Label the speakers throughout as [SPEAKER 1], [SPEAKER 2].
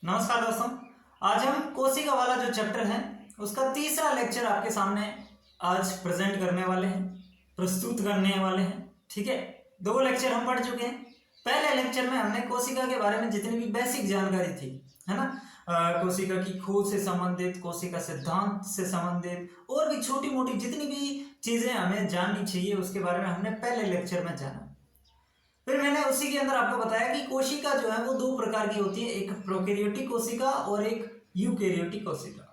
[SPEAKER 1] नमस्कार दोस्तों। आज हम कोशिका वाला जो चैप्टर है उसका तीसरा लेक्चर आपके सामने आज प्रेजेंट करने वाले हैं, प्रस्तुत करने वाले हैं। ठीक है, दो लेक्चर हम पढ़ चुके हैं। पहले लेक्चर में हमने कोशिका के बारे में जितनी भी बेसिक जानकारी थी, है ना, कोशिका की खोज से संबंधित, कोशिका सिद्धांत से संबंधित और भी छोटी मोटी जितनी भी चीजें हमें जाननी चाहिए उसके बारे में हमने पहले लेक्चर में जाना। फिर मैंने उसी के अंदर आपको बताया कि कोशिका जो है वो दो प्रकार की होती है, एक प्रोकैरियोटिक कोशिका और एक यूकैरियोटिक कोशिका।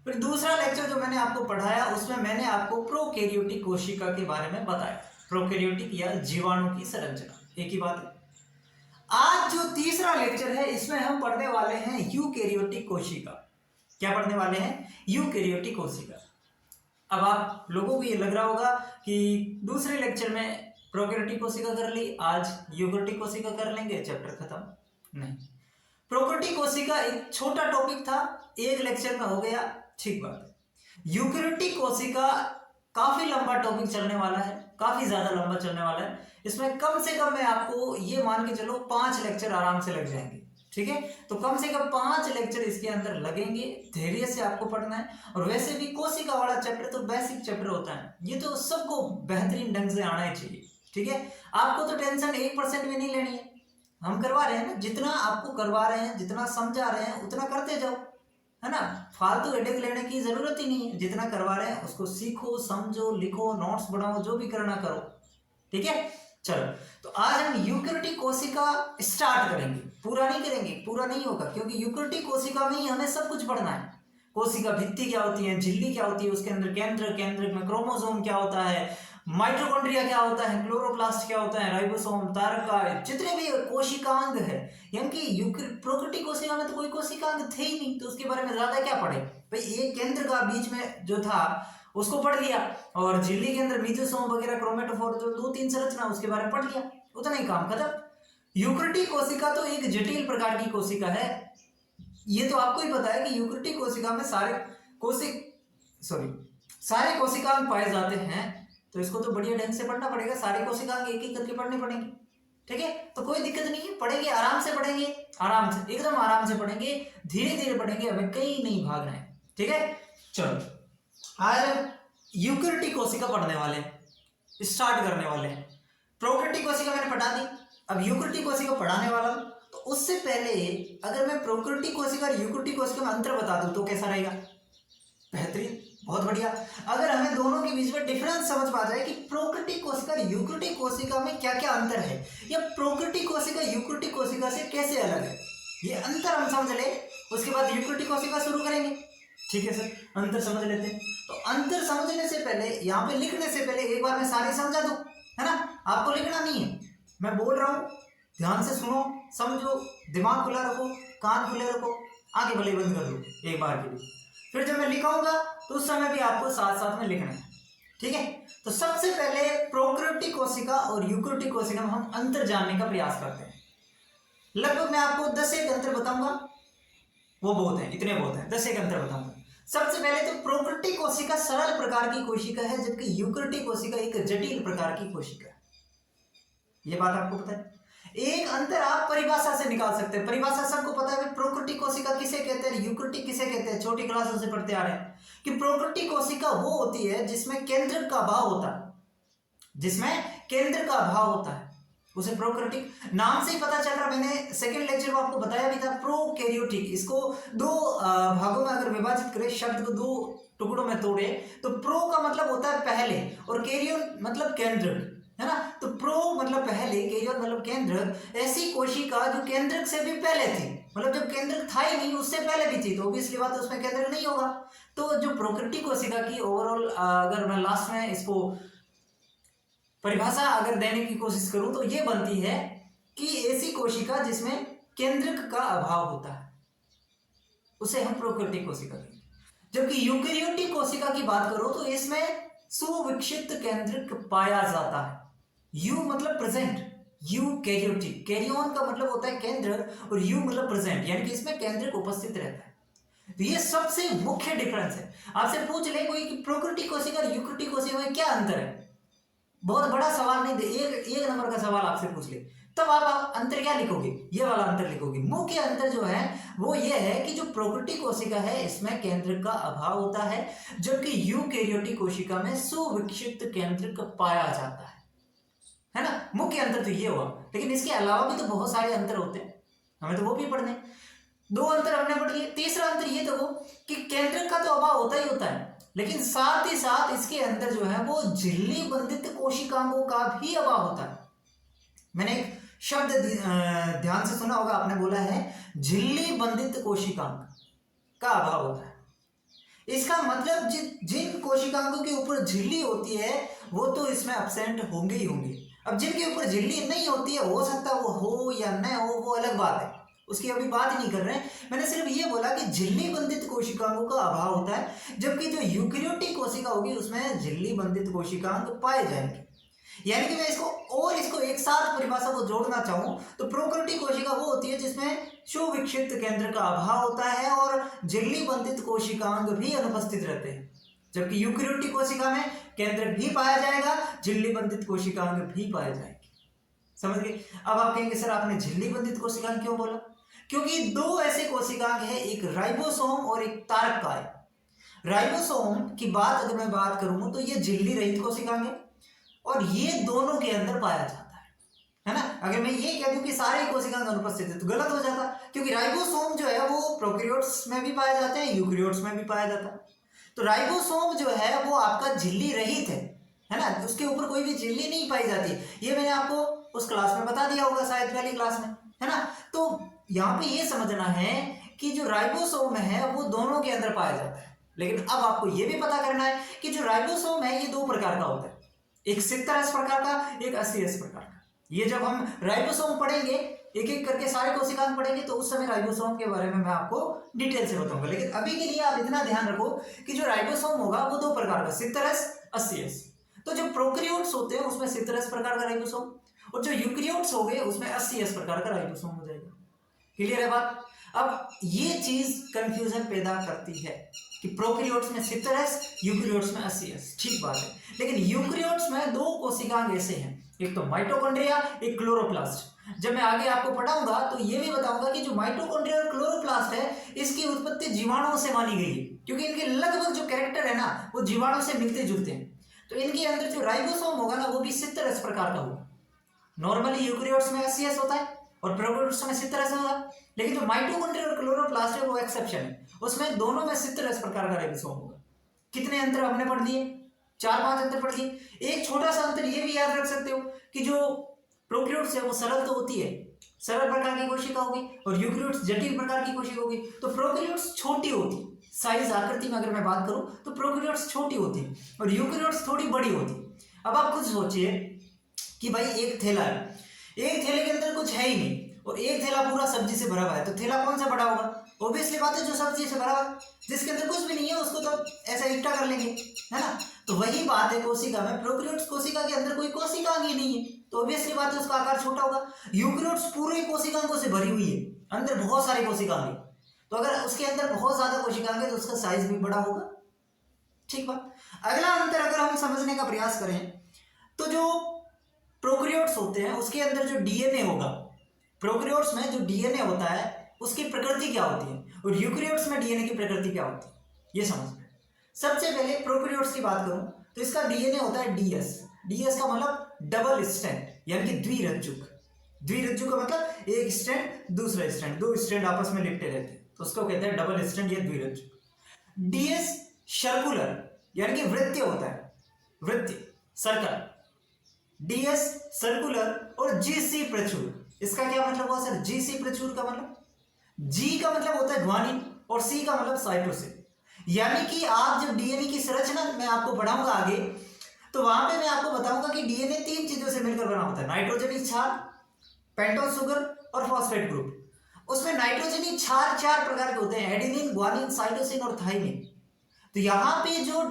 [SPEAKER 1] फिर दूसरा लेक्चर जो मैंने आपको पढ़ाया उसमें मैंने आपको प्रोकैरियोटिक कोशिका के बारे में बताया, प्रोकैरियोटिक या जीवाणु की संरचना, एक ही बात है। आज जो तीसरा लेक्चर है इसमें हम पढ़ने वाले हैं यूकैरियोटिक कोशिका। क्या पढ़ने वाले हैं? यूकैरियोटिक कोशिका। अब आप लोगों को ये लग रहा होगा कि दूसरे लेक्चर में प्रोकैरियोटिक कोशिका कर ली, आज यूकैरियोटिक कोशिका कर लेंगे, चैप्टर खत्म। नहीं, प्रोकैरियोटिक कोशिका एक छोटा टॉपिक था, एक लेक्चर में हो गया, ठीक बात है। यूकैरियोटिक कोशिका काफी लंबा टॉपिक चलने वाला है, काफी ज्यादा लंबा चलने वाला है। इसमें कम से कम मैं आपको ये मान के चलो 5 लेक्चर आराम से लग जाएंगे। ठीक है, तो कम से कम 5 लेक्चर इसके अंदर लगेंगे, धैर्य से आपको पढ़ना है। और वैसे भी कोशिका वाला चैप्टर तो बेसिक चैप्टर होता है, ये तो सबको बेहतरीन ढंग से आना ही चाहिए। ठीक है, आपको तो टेंशन 1% भी नहीं लेनी है, हम करवा रहे हैं ना, जितना आपको करवा रहे हैं, जितना समझा रहे हैं उतना करते जाओ, है ना। फालतू हेडेक लेने की जरूरत ही नहीं है, जितना करवा रहे हैं उसको सीखो, समझो, लिखो, नोट्स बनाओ, जो भी करना करो। ठीक है, चलो तो आज हम यूकैरियोटिक कोशिका स्टार्ट करेंगे, पूरा नहीं करेंगे, पूरा नहीं होगा, क्योंकि यूकैरियोटिक कोशिका में ही हमें सब कुछ पढ़ना है। कोशिका भित्ति क्या होती है, झिल्ली क्या होती है, उसके अंदर केंद्र में क्रोमोसोम क्या होता है, माइटोकॉन्ड्रिया क्या होता है, क्लोरोप्लास्ट क्या होता है, राइबोसोम, तारका, जितने भी कोशिकांग है, यानी कि प्रोकैरियोटिक कोशिका में तो कोई कोशिकांग थे ही नहीं, तो उसके बारे में ज्यादा क्या पढ़े भाई। ये केंद्र का बीच में जो था उसको पढ़ लिया, और झिल्ली के अंदर मीजोसोम वगैरह, क्रोमेटोफोर, जो 2-3 संरचना उसके बारे में पढ़ लिया, उतना ही काम खत्म। यूकैरियोटिक कोशिका तो एक जटिल प्रकार की कोशिका है। ये तो आपको ही पता है कि यूकैरियोटिक कोशिका में सारे कोशिकांग पाए जाते हैं, तो इसको तो बढ़िया ढंग से पढ़ना पड़ेगा, सारे कोशिकांग एक एक करके पढ़ने पड़ेंगे। ठीक है, तो कोई दिक्कत नहीं है, पढ़ेंगे आराम से, पढ़ेंगे आराम से, एकदम आराम से पढ़ेंगे, धीरे धीरे पढ़ेंगे, हमें कहीं नहीं भागना है। ठीक है, चलो आज यूकैरियोटिक कोशिका पढ़ने वाले हैं, स्टार्ट करने वाले हैं। प्रोकैरियोटिक कोशिका मैंने पढ़ा दी, अब यूकैरियोटिक कोशिका पढ़ाने वाला हूं। तो उससे पहले अगर मैं प्रोकैरियोटिक कोशिका और यूकैरियोटिक कोशिका में अंतर बता दूं तो कैसा रहेगा? बेहतरीन, बहुत बढ़िया। अगर हमें दोनों के बीच में डिफरेंस समझ पा जाए कि प्रोकैरियोटिक कोशिका और यूकैरियोटिक कोशिका में क्या क्या अंतर है, या प्रोकैरियोटिक कोशिका यूकैरियोटिक कोशिका से कैसे अलग है, ये अंतर हम समझ ले, उसके बाद यूकैरियोटिक कोशिका शुरू करेंगे। ठीक है सर, अंतर समझ लेते हैं। तो अंतर समझने से पहले, यहाँ पे लिखने से पहले एक बार मैं सारे समझा दूं, है ना। आपको लिखना नहीं है, मैं बोल रहा हूं, ध्यान से सुनो, समझो, दिमाग खुला रखो, कान खुले रखो, आगे भले बंद कर लो एक बार के लिए। फिर जब मैं लिखाऊंगा तो उस समय भी आपको साथ साथ में लिखना है। ठीक है, तो सबसे पहले प्रोकैरियोटिक कोशिका और यूकैरियोटिक कोशिका में हम अंतर जानने का प्रयास करते हैं। लगभग मैं आपको 10 एक अंतर बताऊंगा, वो बहुत है, इतने बहुत है, 10 एक अंतर बताऊंगा। सबसे पहले तो प्रोकैरियोटिक कोशिका सरल प्रकार की कोशिका है, जबकि यूकैरियोटिक कोशिका एक जटिल प्रकार की कोशिका है। ये बात आपको पता है। एक अंतर आप परिभाषा से निकाल सकते हैं, परिभाषा सबको पता है, प्रोकैरियोटिक कोशिका किसे कहते हैं, यूकैरियोटिक किसे कहते हैं, छोटी क्लासों से पढ़ते आ रहे हैं कि प्रोकैरियोटिक कोशिका वो होती है जिसमें केंद्रक का अभाव होता है, जिसमें केंद्र का अभाव होता है, उसे प्रोकैरियोटिक। नाम से ही पता चल रहा, मैंने सेकंड लेक्चर में आपको बताया भी था, प्रोकैरियोटिक। इसको दो भागों में अगर विभाजित करें, शब्द को 2 टुकड़ों में तोड़े, तो प्रो का मतलब होता है पहले, और कैरियोन मतलब केंद्रक, है ना। तो प्रो मतलब पहले, कैरियोन मतलब केंद्रक। ऐसी कोशिका जो केंद्रक से भी पहले थी, मतलब जब केंद्रक था ही नहीं उससे पहले भी थी, तो ऑब्वियसली बात है उसमें केंद्रक नहीं होगा। तो जो प्रोकैरियोटिक कोशिका की ओवरऑल अगर मैं लास्ट में इसको परिभाषा अगर देने की कोशिश करूं तो ये बनती है कि ऐसी कोशिका जिसमें केंद्रक का अभाव होता है उसे हम प्रोकैरियोटिक कोशिका कहते हैं। जबकि यूकैरियोटिक कोशिका की बात करो तो इसमें सुविकसित केंद्रक पाया जाता है। यू मतलब प्रेजेंट, यूकैरियोटिक, कैरियोन का मतलब होता है केंद्र, और यू मतलब प्रेजेंट, यानी कि इसमें केंद्रक उपस्थित रहता है। तो ये सबसे मुख्य डिफरेंस है। आपसे पूछ ले कोई कि प्रोकैरियोटिक कोशिका और यूकैरियोटिक कोशिका में क्या अंतर है, बहुत बड़ा सवाल नहीं दे, एक नंबर का सवाल आपसे पूछ ले, तब आप अंतर क्या लिखोगे, ये वाला अंतर लिखोगे। मुख्य अंतर जो है वो ये है कि जो प्रोकैरियोटिक कोशिका है इसमें केंद्रक का अभाव होता है, जबकि यूकैरियोटिक कोशिका में सुविकसित केंद्रक पाया जाता है ना। मुख्य अंतर तो ये हुआ, लेकिन इसके अलावा भी तो बहुत सारे अंतर होते हैं, हमें तो वो भी पढ़ने। दो अंतर हमने पढ़ लिए। तीसरा अंतर ये देखो कि केंद्रक का तो अभाव होता ही होता है, लेकिन साथ ही साथ इसके अंदर जो है वो झिल्ली बंधित कोशिकाओं का भी अभाव होता है। मैंने एक शब्द ध्यान से सुना होगा, आपने बोला है झिल्ली बंधित कोशिकांग का अभाव होता है। इसका मतलब जिन कोशिकांगों के ऊपर झिल्ली होती है वो तो इसमें एब्सेंट होंगे ही होंगे। अब जिनके ऊपर झिल्ली नहीं होती है, हो सकता है वो हो या न हो, वो अलग बात है, उसकी अभी बात ही नहीं कर रहे हैं। मैंने सिर्फ ये बोला कि झिल्ली बंधित कोशिकाओं का अभाव होता है, जबकि जो यूकैरियोटिक कोशिका होगी उसमें झिल्ली बंधित कोशिकांग पाए जाएंगे। यानी कि मैं इसको एक साथ परिभाषा को जोड़ना चाहूं तो प्रोकैरियोटिक कोशिका वो होती है जिसमें सुविकसित केंद्र का अभाव होता है और झिल्ली बंधित कोशिकांग भी अनुपस्थित रहते हैं, जबकि यूकैरियोटिक कोशिका में केंद्र भी पाया जाएगा, झिल्ली बंधित कोशिकांग भी पाए जाएंगे। समझ गए। अब आप कहेंगे सर आपने झिल्ली बंधित कोशिकांग क्यों बोला? क्योंकि दो ऐसे कोशिकांग है, एक राइबोसोम और एक तारक काय। राइबोसोम की बात अगर मैं बात करूं तो ये झिल्ली रहित कोशिकांग है और ये दोनों के अंदर पाया जाता है ना। अगर मैं ये कह दूं कि सारे कोशिकांग अनुपस्थित है तो गलत हो जाता, क्योंकि राइबोसोम जो है वो प्रोकैरियोट्स में भी पाया जाते हैं, यूकैरियोट्स में भी पाया जाता है। तो राइबोसोम जो है वो आपका झिल्ली रहित है ना, उसके ऊपर कोई भी झिल्ली नहीं पाई जाती। ये मैंने आपको उस क्लास में बता दिया होगा, शायद पहली क्लास में, है ना। तो यहाँ पे ये समझना है कि जो राइबोसोम है वो दोनों के अंदर पाया जाता है, लेकिन अब आपको ये भी पता करना है कि जो राइबोसोम है ये दो प्रकार का होता है, एक 70S प्रकार का, एक 80S प्रकार का। ये जब हम राइबोसोम पढ़ेंगे एक एक करके सारे कोशिकांग पढ़ेंगे तो उस समय राइबोसोम के बारे में मैं आपको डिटेल से बताऊंगा, लेकिन अभी के लिए आप इतना ध्यान रखो कि जो राइबोसोम होगा वो दो प्रकार का, 70S 80S। तो जो प्रोकैरियोट्स होते हैं उसमें 70S प्रकार का राइबोसोम और जो यूकैरियोट्स हो गए उसमें 80S प्रकार का राइबोसोम हो जाएगा। क्लियर है बात? अब ये चीज कंफ्यूजन पैदा करती है कि प्रोकैरियोट्स में 70S, यूकैरियोट्स में 80S, ठीक बात है, लेकिन यूकैरियोट्स में दो कोशिकांग ऐसे हैं, एक तो माइटोकॉन्ड्रिया, एक क्लोरोप्लास्ट। जब मैं आगे आपको पढ़ाऊंगा तो ये भी बताऊंगा कि जो माइटोकॉन्ड्रिया और क्लोरोप्लास्ट है इसकी उत्पत्ति जीवाणुओं से मानी गई है, क्योंकि इनके लगभग जो कैरेक्टर है ना वो जीवाणु से मिलते जुलते हैं। तो इनके अंदर जो राइबोसोम होगा ना वो भी 70S प्रकार का होगा। नॉर्मली यूकैरियोट्स में 80S होता है और प्रोकैरियोट्स में 70S होगा, लेकिन जो माइटोकॉन्ड्रिया और क्लोरोप्लास्ट है वो एक्सेप्शन है, उसमें दोनों में 70S प्रकार का राइबोसोम होगा। कितने अंतर हमने पढ़ लिए? 4-5 अंतर पढ़ लिए। एक छोटा सा अंतर ये भी याद रख सकते हो कि जो प्रोकैरियोट्स है वो सरल तो होती है, सरल प्रकार की कोशिका होगी, और यूकैरियोट्स जटिल प्रकार की कोशिका होगी। तो प्रोकैरियोट्स छोटी होती, साइज आकृति में अगर मैं बात करूं तो प्रोकैरियोट्स छोटी होती और यूकैरियोट्स थोड़ी बड़ी होती। अब आप खुद सोचिए कि भाई एक थैला है, एक थैले के अंदर कुछ है ही नहीं और एक थैला पूरा सब्जी से भरा हुआ है, तो थैला कौन सा बड़ा होगा? ऑब्वियसली बात है जो सब्जी से भरा हुआ है। जिसके अंदर कुछ भी नहीं है उसको तो ऐसा इकट्ठा कर लेंगे, है ना। तो वही बात है कोशिका में, प्रोकैरियोट्स कोशिका के अंदर कोई कोशिकांग ही नहीं है तो ऑब्वियसली बात है उसका आकार छोटा होगा। यूकैरियोट्स पूरी कोशिकांगों से भरी हुई है, अंदर बहुत सारी कोशिकांग है, तो अगर उसके अंदर बहुत ज्यादा कोशिकांग है तो उसका साइज भी बड़ा होगा, ठीक बात। अगला अंतर अगर हम समझने का प्रयास करें तो जो प्रोकैरियोट्स होते हैं उसके अंदर जो डीएनए होगा, प्रोकैरियोट्स में जो डीएनए होता है उसकी प्रकृति क्या होती है और यूकैरियोट्स में डीएनए की प्रकृति क्या होती है, ये समझना है। सबसे पहले प्रोकैरियोट्स की बात करूं तो इसका डीएनए होता है डीएस। डीएस का मतलब डबल स्ट्रैंड, यानी कि द्विरज्जुक। द्विरज्जुक का मतलब एक स्ट्रैंड दूसरा स्ट्रैंड, दो स्ट्रैंड आपस में लिपटे रहते हैं तो उसको कहते हैं डबल स्ट्रैंड या द्विरज्जुक। डीएस सर्कुलर यानी कि वृत्तीय होता है, वृत्तीय, सर्कल। डीएस सर्कुलर और जीसी प्रचुर, इसका क्या मतलब हुआ सर? जीसी प्रचुर का मतलब, जी का मतलब होता है ग्वानिन और सी का मतलब साइटोसिन। यानी कि आप जब डीएनए की संरचना मैं आपको पढ़ाऊंगा आगे तो वहां पे मैं आपको बताऊंगा कि डीएनए 3 चीजों से मिलकर बना होता है, नाइट्रोजनी क्षार, पेंटोज शुगर और फॉस्फेट ग्रुप। उसमें नाइट्रोजनी क्षार 4 प्रकार के होते हैं, एडेनिन, ग्वानिन, साइटोसिन और थाइमिन। तो यहाँ पे जो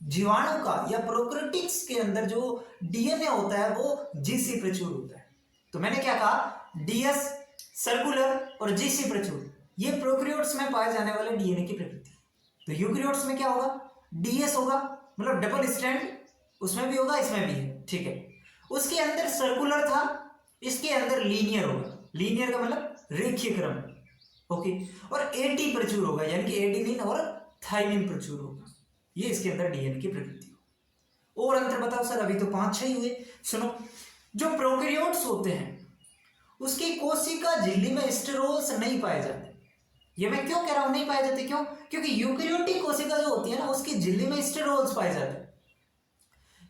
[SPEAKER 1] जीवाणु का या प्रोकैरियोट्स के अंदर जो डीएनए होता है वो जीसी प्रचुर होता है। तो मैंने क्या कहा, डीएस सर्कुलर और जीसी प्रचुर, ये प्रोकैरियोट्स में पाए जाने वाले डीएनए की प्रकृति। तो यूकैरियोट्स में क्या होगा? डीएस होगा, मतलब डबल स्ट्रैंड, उसमें भी होगा इसमें भी है, ठीक है। उसके अंदर सर्कुलर था इसके अंदर लीनियर होगा, लीनियर का मतलब रेखीय क्रम, ओके। और एटी प्रचुर होगा, यानी कि एडेनिन और थाइमिन प्रचुर होगा। ये इसके अंदर डीएनए की प्रकृति हो। और अंतर बताओ सर, अभी तो 5-6 ही हुए। सुनो, जो प्रोकैरियोट्स होते हैं उसकी कोशिका झिल्ली में स्टेरोल्स नहीं पाए जाते। ये मैं क्यों कह रहा हूं नहीं पाए जाते, क्यों? क्योंकि यूकेरियोटिक कोशिका जो होती है ना उसकी झिल्ली में स्टेरोल्स पाए जाते हैं।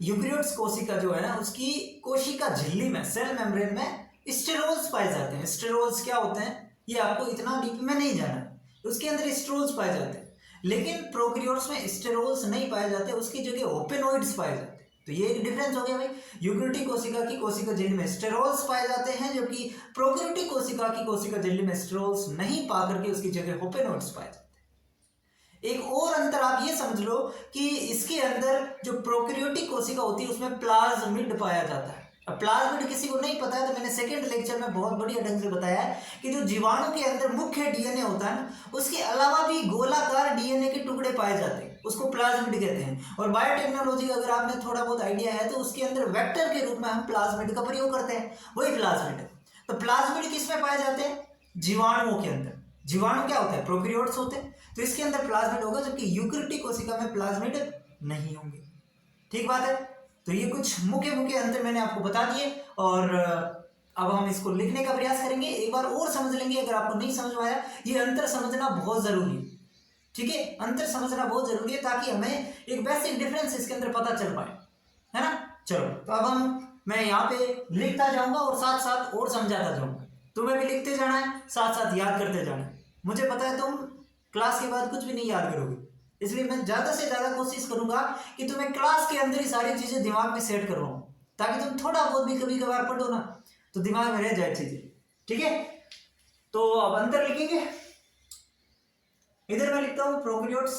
[SPEAKER 1] यूकेरियोट्स कोशिका जो है ना उसकी कोशिका झिल्ली में, सेल मेम्ब्रेन में स्टेरोल्स पाए जाते हैं। स्टेरोल्स क्या होते हैं ये आपको इतना डीप में नहीं जाना है, उसके अंदर स्टेरोल्स पाए जाते हैं। लेकिन प्रोकैरियोट्स में स्टेरोल्स नहीं पाए जाते, उसकी जगह ओपेनोइड्स पाए जाते हैं। तो ये एक डिफरेंस हो गया भाई, यूकेरियोटिक कोशिका की कोशिका झिल्ली में स्टेरोल्स पाए जाते हैं, जबकि प्रोकैरियोटिक कोशिका की कोशिका झिल्ली में स्टेरोल्स नहीं पा करके उसकी जगह ओपेनोइड्स पाए जाते हैं। एक और अंतर आप ये समझ लो कि इसके अंदर जो प्रोकैरियोटिक कोशिका होती है उसमें प्लाज्मिड पाया जाता है। अब प्लाज्मिड किसी को नहीं पता है तो मैंने सेकंड लेक्चर में बहुत बढ़िया ढंग से बताया है कि जो जीवाणु के अंदर मुख्य डीएनए होता है ना उसके अलावा भी गोलाकार डीएनए के टुकड़े पाए जाते हैं, उसको प्लाज्मिड कहते हैं। और बायोटेक्नोलॉजी का अगर आपने थोड़ा बहुत आइडिया है तो उसके अंदर वेक्टर के रूप में हम प्लाज्मिड का प्रयोग करते हैं, वही प्लाज्मिड। तो प्लाज्मिड किसमें पाए जाते हैं? जीवाणुओं के अंदर। जीवाणु क्या होता है? प्रोकैरियोट्स होते हैं, तो इसके अंदर प्लाज्मिड होगा, जबकि यूकेरियोटिक कोशिका में प्लाज्मिड नहीं होंगे। ठीक बात है। तो ये कुछ मुख्य मुख्य अंतर मैंने आपको बता दिए और अब हम इसको लिखने का प्रयास करेंगे, एक बार और समझ लेंगे अगर आपको नहीं समझ में आया। ये अंतर समझना बहुत जरूरी है, ठीक है, अंतर समझना बहुत जरूरी है ताकि हमें एक बेसिक डिफरेंस इसके अंदर पता चल पाए, है ना। चलो तो अब मैं यहाँ पे लिखता जाऊंगा और साथ साथ और समझाता जाऊंगा। तुम्हें भी लिखते जाना है, साथ साथ याद करते जाना है। मुझे पता है तुम क्लास के बाद कुछ भी नहीं याद करोगे, इसलिए मैं ज्यादा से ज्यादा कोशिश करूंगा कि तुम्हें क्लास के अंदर ही सारी चीजें दिमाग में सेट करवाऊं, ताकि तुम थोड़ा बहुत भी कभी कभार पढ़ो ना तो दिमाग में रह जाए चीजें, ठीक है। तो अब अंतर लिखेंगे। इधर मैं लिखता हूं प्रोकैरियोट्स,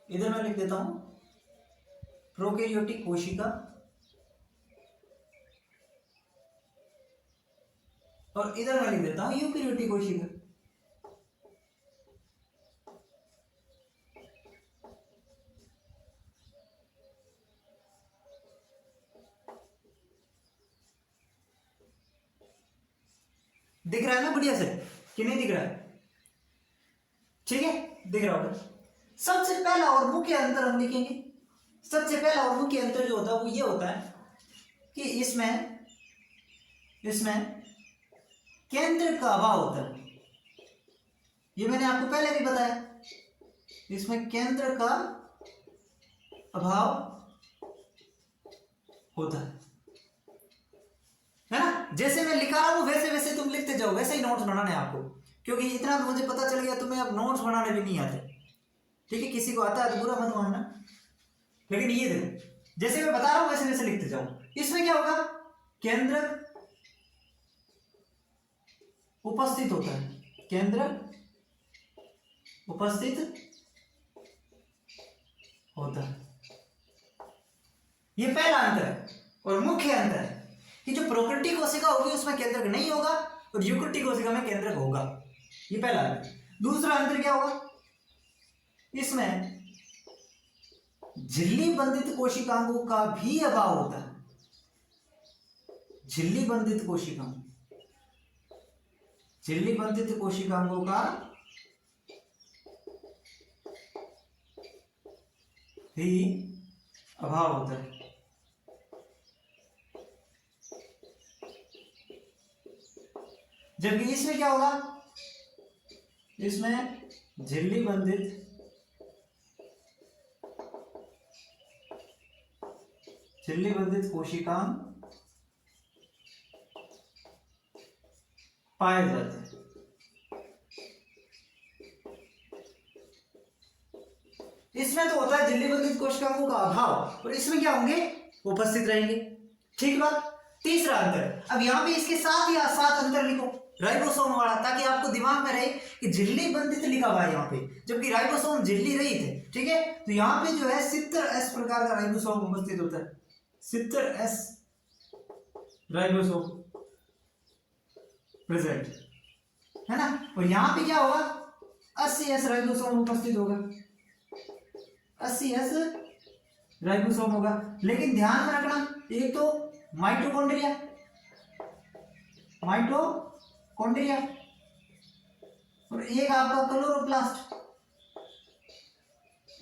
[SPEAKER 1] इधर मैं लिख देता हूं प्रोकैरियोटिक कोशिका, और इधर मैं लिख देता हूं यूकेरियोटिक कोशिका। दिख रहा है ना बढ़िया से कि नहीं दिख रहा है? ठीक है, दिख रहा होगा। सबसे पहला और मुख्य अंतर हम लिखेंगे। सबसे पहला और मुख्य अंतर जो होता है वो ये होता है कि इसमें केंद्र का अभाव होता है। ये मैंने आपको पहले भी बताया, इसमें केंद्र का अभाव होता है ना। जैसे मैं लिखा रहा हूं वैसे वैसे तुम लिखते जाओ, वैसे ही नोट्स बनाने आपको, क्योंकि इतना तो मुझे पता चल गया तुम्हें अब नोट्स बनाने भी नहीं आते, ठीक है। किसी को आता है तो बुरा मत मानना, लेकिन ये देखो जैसे मैं बता रहा हूं वैसे वैसे लिखते जाओ। इसमें क्या होगा? केंद्र उपस्थित होता है, केंद्र उपस्थित होता है। ये पहला अंतर है। और मुख्य अंतर है कि जो प्रोकैरियोटिक कोशिका होगी उसमें केंद्रक नहीं होगा और यूकेरियोटिक कोशिका में केंद्रक होगा। ये पहला अंतर। दूसरा अंतर क्या होगा? इसमें झिल्ली बंधित कोशिकाओं का भी अभाव होता है। झिल्ली बंधित कोशिकाओं का भी अभाव होता है। जबकि इसमें क्या होगा? इसमें झिल्ली बंधित कोशिकाएं पाए जाते हैं। इसमें तो होता है झिल्ली बंधित कोशिकाओं का अभाव, और इसमें क्या होंगे? उपस्थित रहेंगे। ठीक बात। तीसरा अंतर, अब यहां पे इसके साथ या साथ अंतर लिखो राइबोसोम वाला, ताकि आपको दिमाग में रहे कि झिल्ली बंधित लिखा हुआ है यहाँ पे, जबकि राइबोसोम झिल्ली रहित है, ठीक है। तो यहाँ पे जो है 70S प्रकार का राइबोसोम उपस्थित होता है, 70S राइबोसोम प्रेजेंट है ना। और यहाँ पे क्या होगा? 80S राइबोसोम उपस्थित होगा, 80S राइबोसोम होगा। लेकिन ध्यान में रखना, एक तो माइटोकॉन्ड्रिया, माइटोकॉन्ड्रिया, और एक आपका क्लोरोप्लास्ट।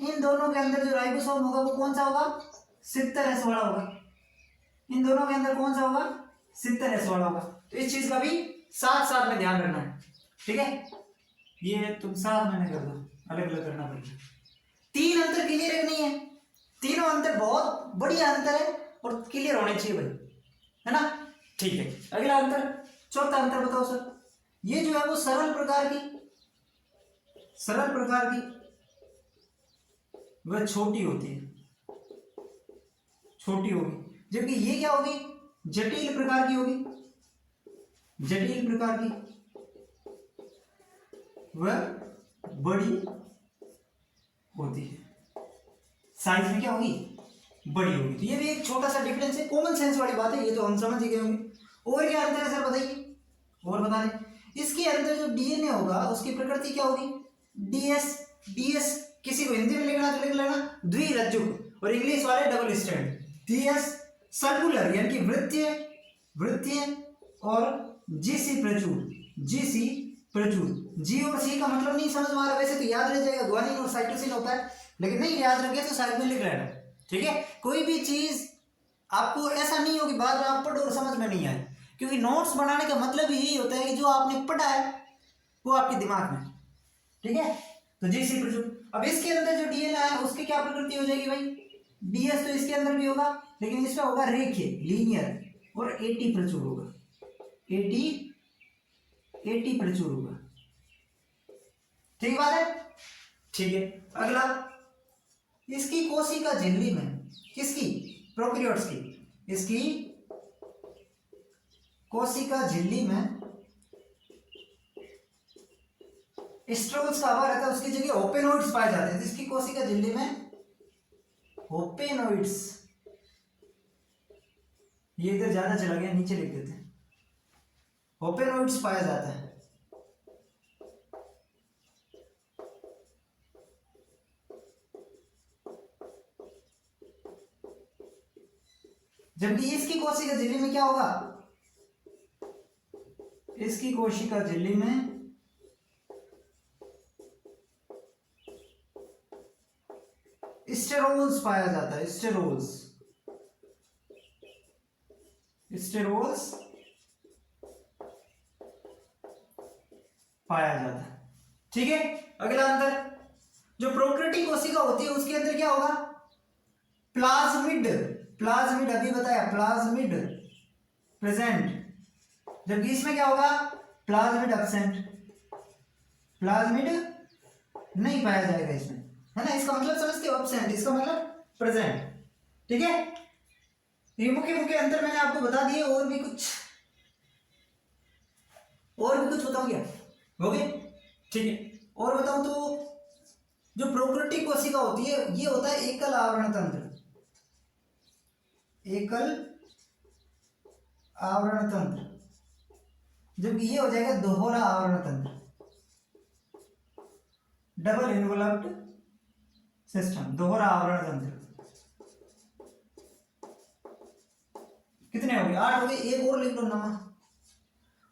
[SPEAKER 1] इन दोनों के अंदर जो राइबोसोम होगा वो कौन सा होगा? 70S वाला होगा। इन दोनों के अंदर कौन सा होगा? 70S वाला होगा। तो इस चीज का भी साथ साथ में ध्यान रखना है, ठीक है। ये तुम साथ में कर दो, अलग अलग करना पड़ेगा। 3 अंतर क्लियर रखनी है, तीनों अंतर बहुत बढ़िया अंतर है और क्लियर होने चाहिए भाई, है ना। ठीक है, अगला अंतर, चौथा अंतर बताओ सर। ये जो है वो सरल प्रकार की वह छोटी होती है, छोटी होगी, जबकि ये क्या होगी? जटिल प्रकार की होगी, जटिल प्रकार की वह बड़ी होती है, साइज में क्या होगी? बड़ी होगी। तो ये भी एक छोटा सा डिफरेंस है, कॉमन सेंस वाली बात है, ये तो हम समझ ही गए होंगे। और क्या अंतर है सर बताइए, और बता दें। इसके अंदर जो डीएनए होगा उसकी प्रकृति क्या होगी? डीएस किसी को हिंदी में लिखना तो लिख लेना द्विरज्जुक, और इंग्लिश वाले डबल स्टैंड। डीएस सर्कुलर यानी कि वृत्तीय, और जीसी प्रचुर। जी और सी का मतलब नहीं समझ में आ रहा, वैसे तो याद रह जाएगा, ग्वानिन और साइटोसिन होता है, लेकिन नहीं याद रखे तो साइड में लिख लेना, ठीक है। कोई भी चीज आपको ऐसा नहीं हो कि बाद में आप पढ़ो और समझ में नहीं आए, क्योंकि नोट्स बनाने का मतलब यही होता है कि जो आपने पढ़ा है वो आपके दिमाग में, ठीक है। तो जीसी प्रचुर। अब इसके अंदर जो डीएनए है उसकी क्या प्रकृति हो जाएगी भाई? डीएस तो इसके अंदर भी होगा, लेकिन इसमें होगा रेखीय, लीनियर, और एटी प्रचुर होगा, एटी प्रचुर होगा, ठीक बात है। ठीक है, अगला, इसकी कोशिका झिल्ली में, किसकी? प्रोकैरियोट्स की, इसकी कोशिका झिल्ली में स्ट्रोल्स का अभाव रहता है, उसकी जगह ओपेनोइड्स पाए जाते हैं। इसकी कोशिका झिल्ली में ओपेनोइड्स, ये इधर ज्यादा चला गया, नीचे लिख देते हैं, ओपेनोइड्स पाया जाता है। जबकि इसकी कोशिका झिल्ली में क्या होगा? इसकी कोशिका झिल्ली में स्टेरोल्स पाया जाता है, स्टेरोल्स पाया जाता है, ठीक है। अगला अंतर, जो प्रोकैरियोटिक कोशिका होती है उसके अंदर क्या होगा? प्लाज्मिड अभी बताया, प्लाज्मिड प्रेजेंट, जबकि इसमें क्या होगा? प्लाज्मिड एब्सेंट, प्लाज्मिड नहीं पाया जाएगा इसमें, है ना। इसका मतलब समझते हो? एब्सेंट, इसका मतलब प्रेजेंट, ठीक है। ये मुख्य अंतर मैंने आपको बता दिए, और भी कुछ बताऊं क्या? हो गए, ठीक है। और बताऊं तो जो प्रोकैरियोटिक कोशिका होती है ये होता है एकल आवरण तंत्र, जबकि ये हो जाएगा दोहरा आवरण तंत्र, डबल इन्वलप्ड सिस्टम, दोहरा आवरण तंत्र। कितने हो गए? 8 हो गए। एक और लिख लो नमा,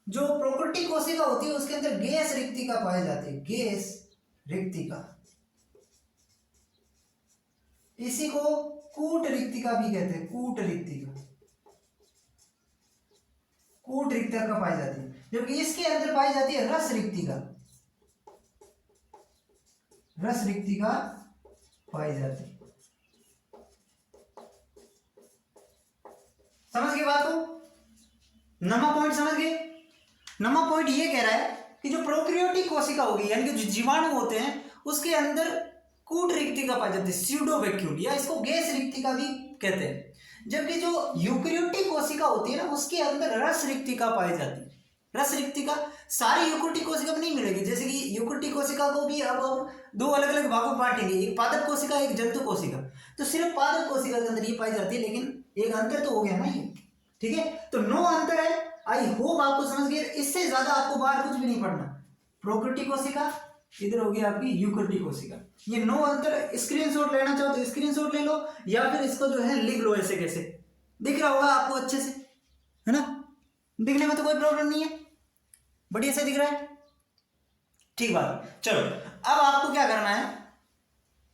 [SPEAKER 1] जो प्रोकैरियोटिक कोशिका होती है उसके अंदर गैस रिक्तिका पाई जाती है, गैस रिक्तिका, इसी को कूट रिक्तिका भी कहते हैं, कूट रिक्तिका पाई जाती है। जबकि इसके अंदर पाई जाती है रस रिक्तिका पाई जाती है। समझ गए बात को? नमा पॉइंट समझ गए? नमा पॉइंट ये कह रहा है कि जो प्रोकैरियोटिक कोशिका होगी यानी कि जो जीवाणु होते हैं उसके अंदर कूट रिक्तिका पाई जाती है, स्यूडो वैक्यूल, या इसको गैस रिक्तिका भी कहते हैं। जबकि जो यूकैरियोटिक कोशिका होती है ना उसके अंदर रस रिक्तिका पाई जाती है। रस रिक्तिका सारी यूकैरियोटिक कोशिका में नहीं मिलेगी, जैसे कि यूकैरियोटिक कोशिका को भी अब दो अलग अलग भागों में बांटेंगे, एक पादप कोशिका, एक जंतु कोशिका। तो सिर्फ पादप कोशिका के अंदर ये पाई जाती है, लेकिन एक अंतर तो हो गया ना ये, ठीक है। तो 9 अंतर है, आई होप आपको समझ गए। इससे ज्यादा आपको बाहर कुछ भी नहीं पढ़ना। प्रोकैरियोटिक कोशिका, इधर होगी आपकी यूकैरियोटिक कोशिका। ये 9 अंतर स्क्रीनशॉट लेना चाहो तो स्क्रीनशॉट ले लो, या फिर इसको जो है लिख लो ऐसे कैसे, दिख रहा होगा आपको अच्छे से, है ना, दिखने में तो कोई प्रॉब्लम नहीं है, बढ़िया से दिख रहा है, ठीक बात। चलो अब आपको क्या करना है,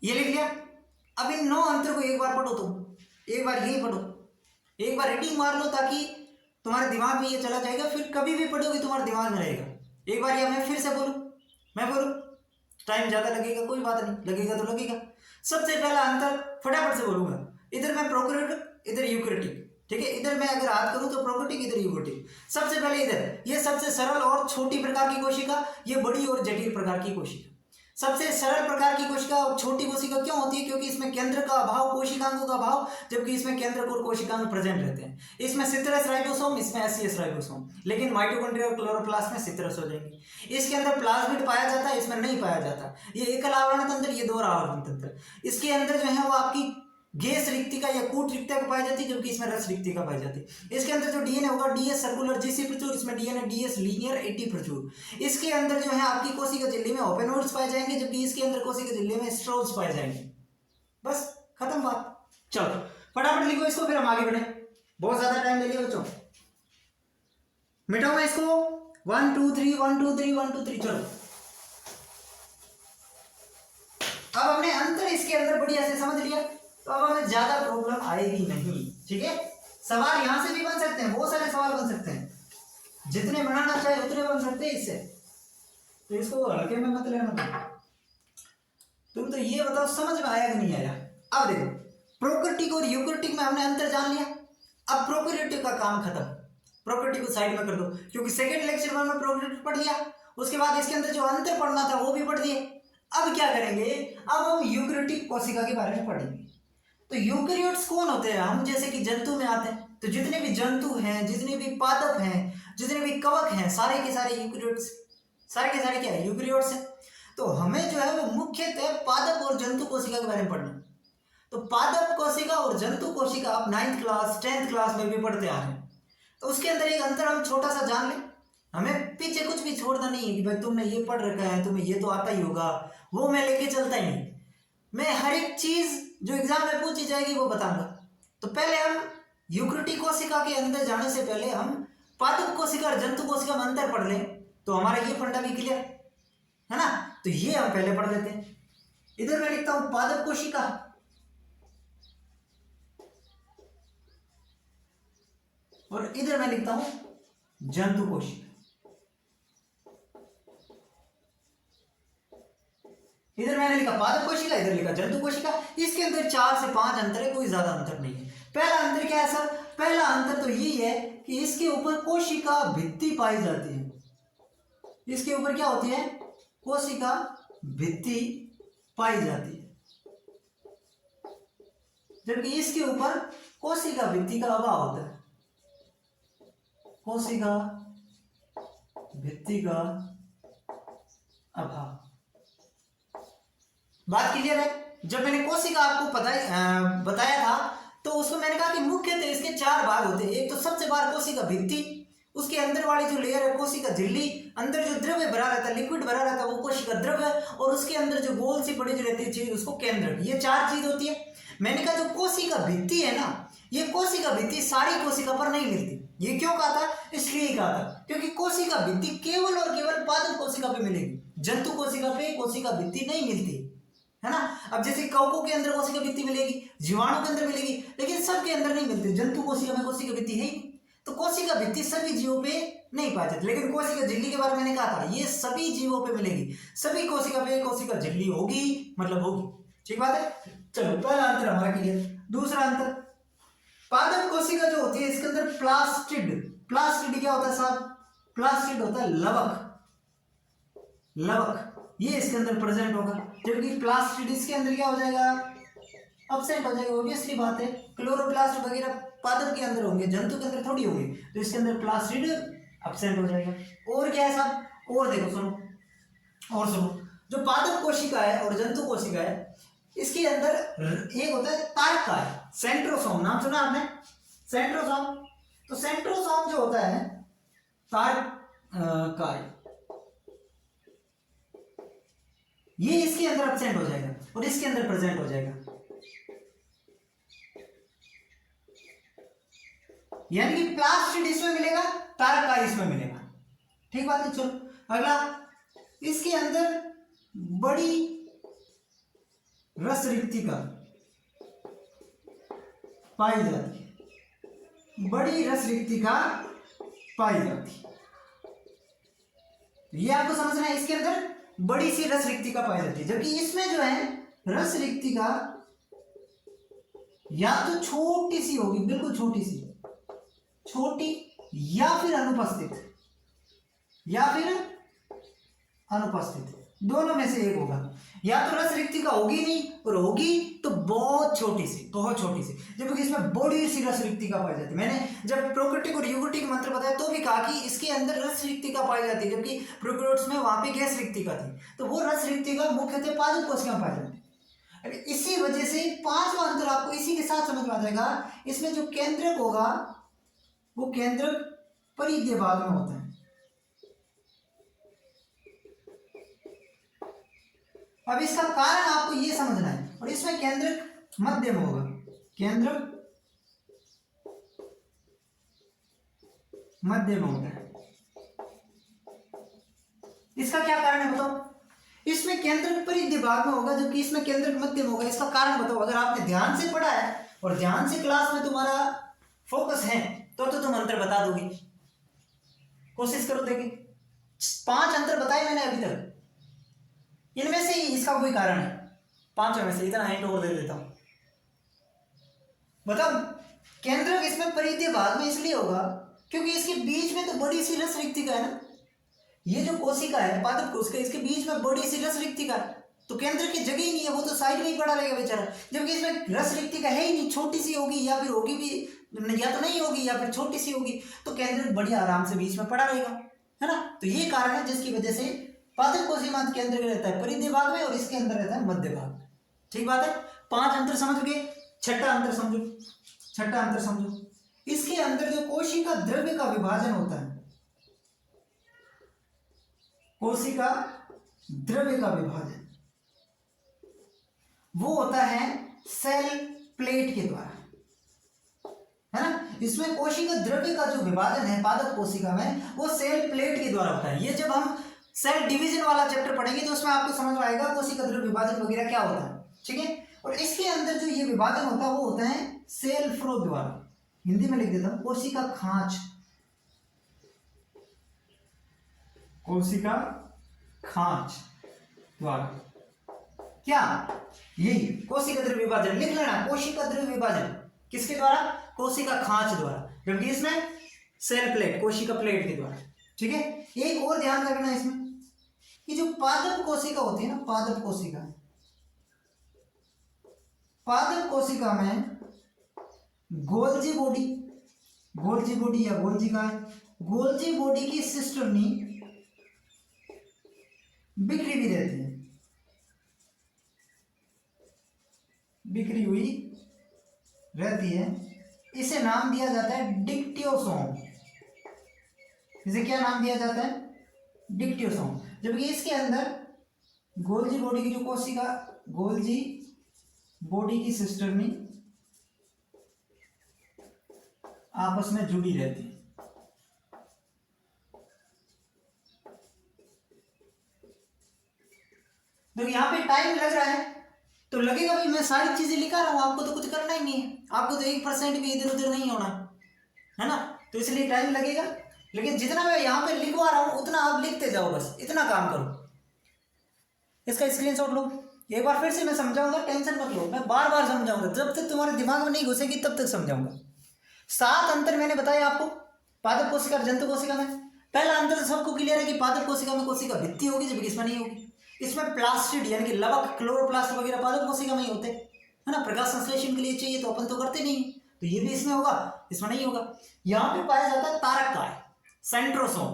[SPEAKER 1] ये लिख लिया, अब इन 9 अंतर को एक बार पढ़ो, तुम एक बार यही पढ़ो, एक बार रीडिंग मार लो ताकि तुम्हारे दिमाग में ये चला जाएगा, फिर कभी भी पढ़ोगे तुम्हारे दिमाग में रहेगा। एक बार या मैं फिर से बोलूं, मैं बोलूं, टाइम ज्यादा लगेगा कोई बात नहीं, लगेगा तो लगेगा। सबसे पहला अंतर फटाफट से बोलूंगा, इधर मैं प्रोकैरियोटिक इधर यूकैरियोटिक, ठीक है, इधर मैं अगर याद करूं तो प्रोकैरियोटिक इधर यूकैरियोटिक। सबसे पहले इधर ये सबसे सरल और छोटी प्रकार की कोशिका, ये बड़ी और जटिल प्रकार की कोशिका। सबसे सरल प्रकार की कोशिका और छोटी कोशिका क्यों होती है, क्योंकि इसमें केंद्र का अभाव, कोशिकांगों का अभाव, जबकि इसमें केंद्र और कोशिकांग प्रेजेंट रहते हैं। इसमें सित्रस राइबोसोम, इसमें एसियस राइबोसोम, लेकिन माइटोकॉन्ड्रिया और क्लोरोप्लास्ट में सित्रस हो जाएंगे। इसके अंदर प्लाज्मिड पाया जाता है, इसमें नहीं पाया जाता। ये एकल आवरण तंत्र, ये दो आवरण तंत्र। इसके अंदर जो है वो आपकी गैस रिक्तिका या कूट रिक्तिका पाई जाती है, जबकि इसमें रस रिक्तिका पाई जाती है। इसके अंदर जो डीएनए होगा डीएस सर्कुलर जीसी प्रचुर, इसमें डीएनए डीएस लीनियर 80 प्रचुर। इसके अंदर जो है आपकी कोशिका झिल्ली में ओपेनोड्स पाए जाएंगे, जबकि इसके अंदर कोशिका झिल्ली में स्ट्रोल्स पाए जाएंगे। बस खत्म बात। चलो फटाफट लिखो इसको, फिर हम आगे बढ़े, बहुत ज्यादा टाइम ले लिया बच्चों, मिटाओ मैं इसको 1 2 3 1 2 3 1 2 3। चलो अब हमने अंतर इसके अंदर बढ़िया से समझ लिया, तो अब हमें ज्यादा प्रॉब्लम आएगी नहीं, ठीक है। सवाल यहां से भी बन सकते हैं, बहुत सारे सवाल बन सकते हैं, जितने बनाना चाहे उतने बन सकते हैं इससे, तो इसको हल्के में मत लेना। तुम तो ये बताओ समझ में आया कि नहीं आया। अब देखो प्रोकैरियोटिक और यूकैरियोटिक में हमने अंतर जान लिया, अब प्रोकैरियोटिक का काम खत्म, प्रोकैरियोटिक को साइड में कर दो, क्योंकि सेकंड लेक्चर में हमने प्रोकैरियोटिक पढ़ लिया, उसके बाद इसके अंदर जो अंतर पढ़ना था वो भी पढ़ लिए। अब क्या करेंगे, अब हम यूकैरियोटिक कोशिका के बारे में पढ़ेंगे। तो यूकैरियोट्स कौन होते हैं, हम जैसे कि जंतु में आते हैं, तो जितने भी जंतु हैं, जितने भी पादप हैं, जितने भी कवक हैं, सारे के सारे यूकैरियोट्स, सारे के सारे क्या है, यूकैरियोट्स हैं। तो हमें जो है वो मुख्यतः पादप और जंतु कोशिका के बारे में पढ़ना। तो पादप कोशिका और जंतु कोशिका आप 9th क्लास 10th क्लास में भी पढ़ते आ रहे हैं, तो उसके अंदर एक अंतर हम छोटा सा जान लें। हमें पीछे कुछ भी छोड़ना नहीं है कि भाई तुमने ये पढ़ रखा है, तुम्हें ये तो आता ही होगा, वो मैं लेके चलता ही नहीं। मैं हर एक चीज जो एग्जाम में पूछी जाएगी वो बताऊंगा। तो पहले हम यूकैरियोटिक कोशिका के अंदर जाने से पहले हम पादप कोशिका और जंतु कोशिका में अंतर पढ़ लें, तो हमारा ये फंडा भी क्लियर है ना। तो ये हम पहले पढ़ लेते हैं। इधर मैं लिखता हूं पादप कोशिका, और इधर मैं लिखता हूं जंतु कोशिका। इधर मैंने लिखा पादप कोशिका, इधर लिखा जंतु कोशिका। इसके अंदर 4 से 5 अंतर है, कोई ज्यादा अंतर नहीं है। पहला अंतर क्या है सर, पहला अंतर तो यही है कि इसके ऊपर कोशिका भित्ति पाई जाती है। इसके ऊपर क्या होती है, कोशिका भित्ति पाई जाती है, जबकि इसके ऊपर कोशिका भित्ति का अभाव होता है। कोशिका भित्ति का अभाव, बात क्लियर है। जब मैंने कोशिका आपको बताया था, तो उसमें मैंने कहा कि मुख्यतः इसके 4 भाग होते हैं। एक तो सबसे बाहर कोशिका भित्ति, उसके अंदर वाली जो लेयर है कोशिका झिल्ली, अंदर जो द्रव्य भरा रहता है, लिक्विड भरा रहता है, वो कोशिका द्रव्य, और उसके अंदर जो गोल सी पड़ी जो रहती है चीज, उसको केंद्र। ये 4 चीज होती है। मैंने कहा जो कोशिका भित्ति है ना, ये कोशिका भित्ति सारी कोशिका पर नहीं मिलती। ये क्यों कहा था, इसलिए कहा था क्योंकि कोशिका भित्ति केवल और केवल पादप कोशिका पे मिलेगी, जंतु कोशिका पे कोशिका भित्ति नहीं मिलती, है ना। अब जैसे कवकों के अंदर कोशिका भित्ति मिलेगी, जीवाणु के अंदर मिलेगी, लेकिन सबके अंदर नहीं मिलती। जंतु कोशिका में कोशिका भित्ति है ही, तो कोशिका भित्ति सभी जीवों पे नहीं पाई जाती। लेकिन कोशिका झिल्ली के बारे में मैंने कहा था, ये सभी जीवों पे मिलेगी, सभी कोशिका पे कोशिका झिल्ली होगी, मतलब होगी, ठीक बात है। चलो पहला अंतर हमारा क्लियर। दूसरा अंतर, पादप कोशिका जो होती है इसके अंदर प्लास्टिड, प्लास्टिड क्या होता है साहब, प्लास्टिड होता है लवक, लवक ये इसके अंदर प्रेजेंट होगा, जबकि प्लास्टिड इसके अंदर क्या हो जाएगा, अब्सेंट हो जाएगा। ऑब्वियसली बात है, क्लोरोप्लास्ट वगैरह पादप के अंदर होंगे, जंतु के अंदर थोड़ी होंगे, तो इसके अंदर प्लास्टिड अब्सेंट हो जाएगा। और क्या है साहब, और देखो सुनो, और सुनो, जो पादप कोशिका है और जंतु कोशिका है, इसके अंदर एक होता है तारकाय, सेंट्रोसोम, नाम सुना आपने, सेंट्रोसोम। तो सेंट्रोसोम जो होता है तारकाय, ये इसके अंदर एब्सेंट हो जाएगा और इसके अंदर प्रेजेंट हो जाएगा, यानी कि प्लास्टिड इसमें मिलेगा, तारकाई इसमें मिलेगा। ठीक बात है। चलो अगला, इसके अंदर बड़ी रस रिक्तिका पाई जाती है, बड़ी रस रिक्तिका पाई जाती है। ये आपको समझना है, इसके अंदर बड़ी सी रस रिक्तिका पाई जाती है, जबकि इसमें जो है रस रिक्तिका या तो छोटी सी होगी, बिल्कुल छोटी सी, छोटी, या फिर अनुपस्थित, या फिर अनुपस्थित, दोनों में से एक होगा। या तो रस रिक्तिका होगी नहीं, और होगी तो बहुत छोटी सी, बहुत छोटी सी, जबकि इसमें बड़ी सी रस रिक्तिका पाई जाती है। मैंने जब प्रोकैरियोटिक और यूकैरियोटिक मंत्र बताया तो भी कहा कि इसके अंदर रस रिक्तिका पाई जाती है, जबकि प्रोकैरियोट्स में वहां पे गैस रिक्तिका थी। तो वो रस रिक्तिका मुख्यतः पादप कोशिका में पाई जाती है। इसी वजह से पांचवा अंतर आपको इसी के साथ समझ में आ जाएगा। इसमें जो केंद्रक होगा वो केंद्रक परिधीय भाग में होता है। अब इसका कारण आपको ये समझना है, और इसमें केंद्रक मध्य में होगा, केंद्रक मध्य में होता है। इसका क्या कारण है बताओ? इसमें केंद्रक परिधीय भाग में होगा, जबकि इसमें केंद्रक मध्य में होगा। इसका कारण बताओ। अगर आपने ध्यान से पढ़ा है और ध्यान से क्लास में तुम्हारा फोकस है तो तुम अंतर बता दोगे। कोशिश करो, देखिए 5 अंतर बताए मैंने अभी तक, इनमें से ही इसका कोई कारण है, 5 में से। इतना हिंट और दे देता हूं, बताओ। केंद्रक इसमें परिधीय भाग में इसलिए होगा क्योंकि इसके बीच में तो बड़ी सी रस रिक्तिका है ना। ये जो कोशिका है, पादप कोशिका, इसके बीच में बड़ी सी रस रिक्तिका है, तो केंद्र की जगह ही नहीं है, वो तो साइड में ही पड़ा रहेगा बेचारा। जबकि इसमें रस रिक्तिका है ही नहीं, छोटी सी होगी, या फिर होगी भी, या तो नहीं होगी, या फिर छोटी सी होगी, तो केंद्र बढ़िया आराम से बीच में पड़ा रहेगा, है ना। तो ये कारण है जिसकी वजह से पादप कोशिका केंद्र में रहता है परिधीय भाग में, और इसके अंदर रहता है मध्य भाग में। ठीक बात है। 5 अंतर समझ गए। छठा अंतर समझो, छठा अंतर समझो। इसके अंदर जो कोशिका द्रव्य का विभाजन होता है, कोशिका द्रव्य का विभाजन, वो होता है सेल प्लेट के द्वारा, है ना। इसमें कोशिका द्रव्य का जो विभाजन है पादप कोशिका में, वो सेल प्लेट के द्वारा होता है। ये जब हम सेल डिवीजन वाला चैप्टर पढ़ेंगे तो उसमें आपको समझ में आएगा कोशिका द्रव्य विभाजन वगैरह क्या होता है। ठीक है। और इसके अंदर जो ये विभाजन होता है वो होता है सेल फ्लो द्वारा। हिंदी में लिख देता हूं, कोशिका खांच, कोशिका खांच द्वारा। क्या? यही कोशिका द्रव्य विभाजन लिख लेना, कोशिका द्रव्य विभाजन किसके द्वारा? कोशिका खांच द्वारा। जबकि इसमें सेल प्लेट, कोशिका प्लेट के द्वारा। ठीक है। एक और ध्यान रखना इसमें कि जो पादप कोशिका होती है ना, पादप कोशिका, पादप कोशिका में गोल्जी बॉडी, गोल्जी बॉडी या गोल्जी का है, गोल्जी बॉडी की सिस्टर्नी बिखरी भी रहती है, बिखरी हुई रहती है। इसे नाम दिया जाता है डिक्टियोसोम। इसे क्या नाम दिया जाता है? डिक्टियोसोम। जबकि इसके अंदर गोल्जी बॉडी की जो कोशिका, गोल्जी बॉडी की सिस्टर्नी आपस में जुड़ी रहती है। तो यहाँ पे टाइम लग रहा है, तो लगेगा भाई मैं सारी चीजें लिखा रहा हूं, आपको तो कुछ करना ही नहीं है, आपको तो 1% भी इधर उधर नहीं होना, है ना। तो इसलिए टाइम लगेगा, लेकिन जितना मैं यहाँ पे लिखवा रहा हूं उतना आप लिखते जाओ, बस इतना काम करो। इसका स्क्रीनशॉट लो, एक बार फिर से मैं समझाऊंगा, टेंशन मत लो, मैं बार बार समझाऊंगा, जब तक तुम्हारे दिमाग में नहीं घुसेगी तब तक समझाऊंगा। 7 अंतर मैंने बताया आपको पादप कोशिका और जंतु कोशिका में। पहला अंतर सबको क्लियर है कि पादप कोशिका में कोशिका भित्ति होगी, जबकि इसमें नहीं होगी। इसमें प्लास्टिड यानी कि लवक, क्लोरोप्लास्ट वगैरह पादप कोशिका में ही होते हैं, है ना। प्रकाश संश्लेषण के लिए चाहिए तो अपन तो करते नहीं, तो ये भी इसमें होगा, इसमें नहीं होगा। यहाँ पे पाया जाता है तारक, सेंट्रोसोम,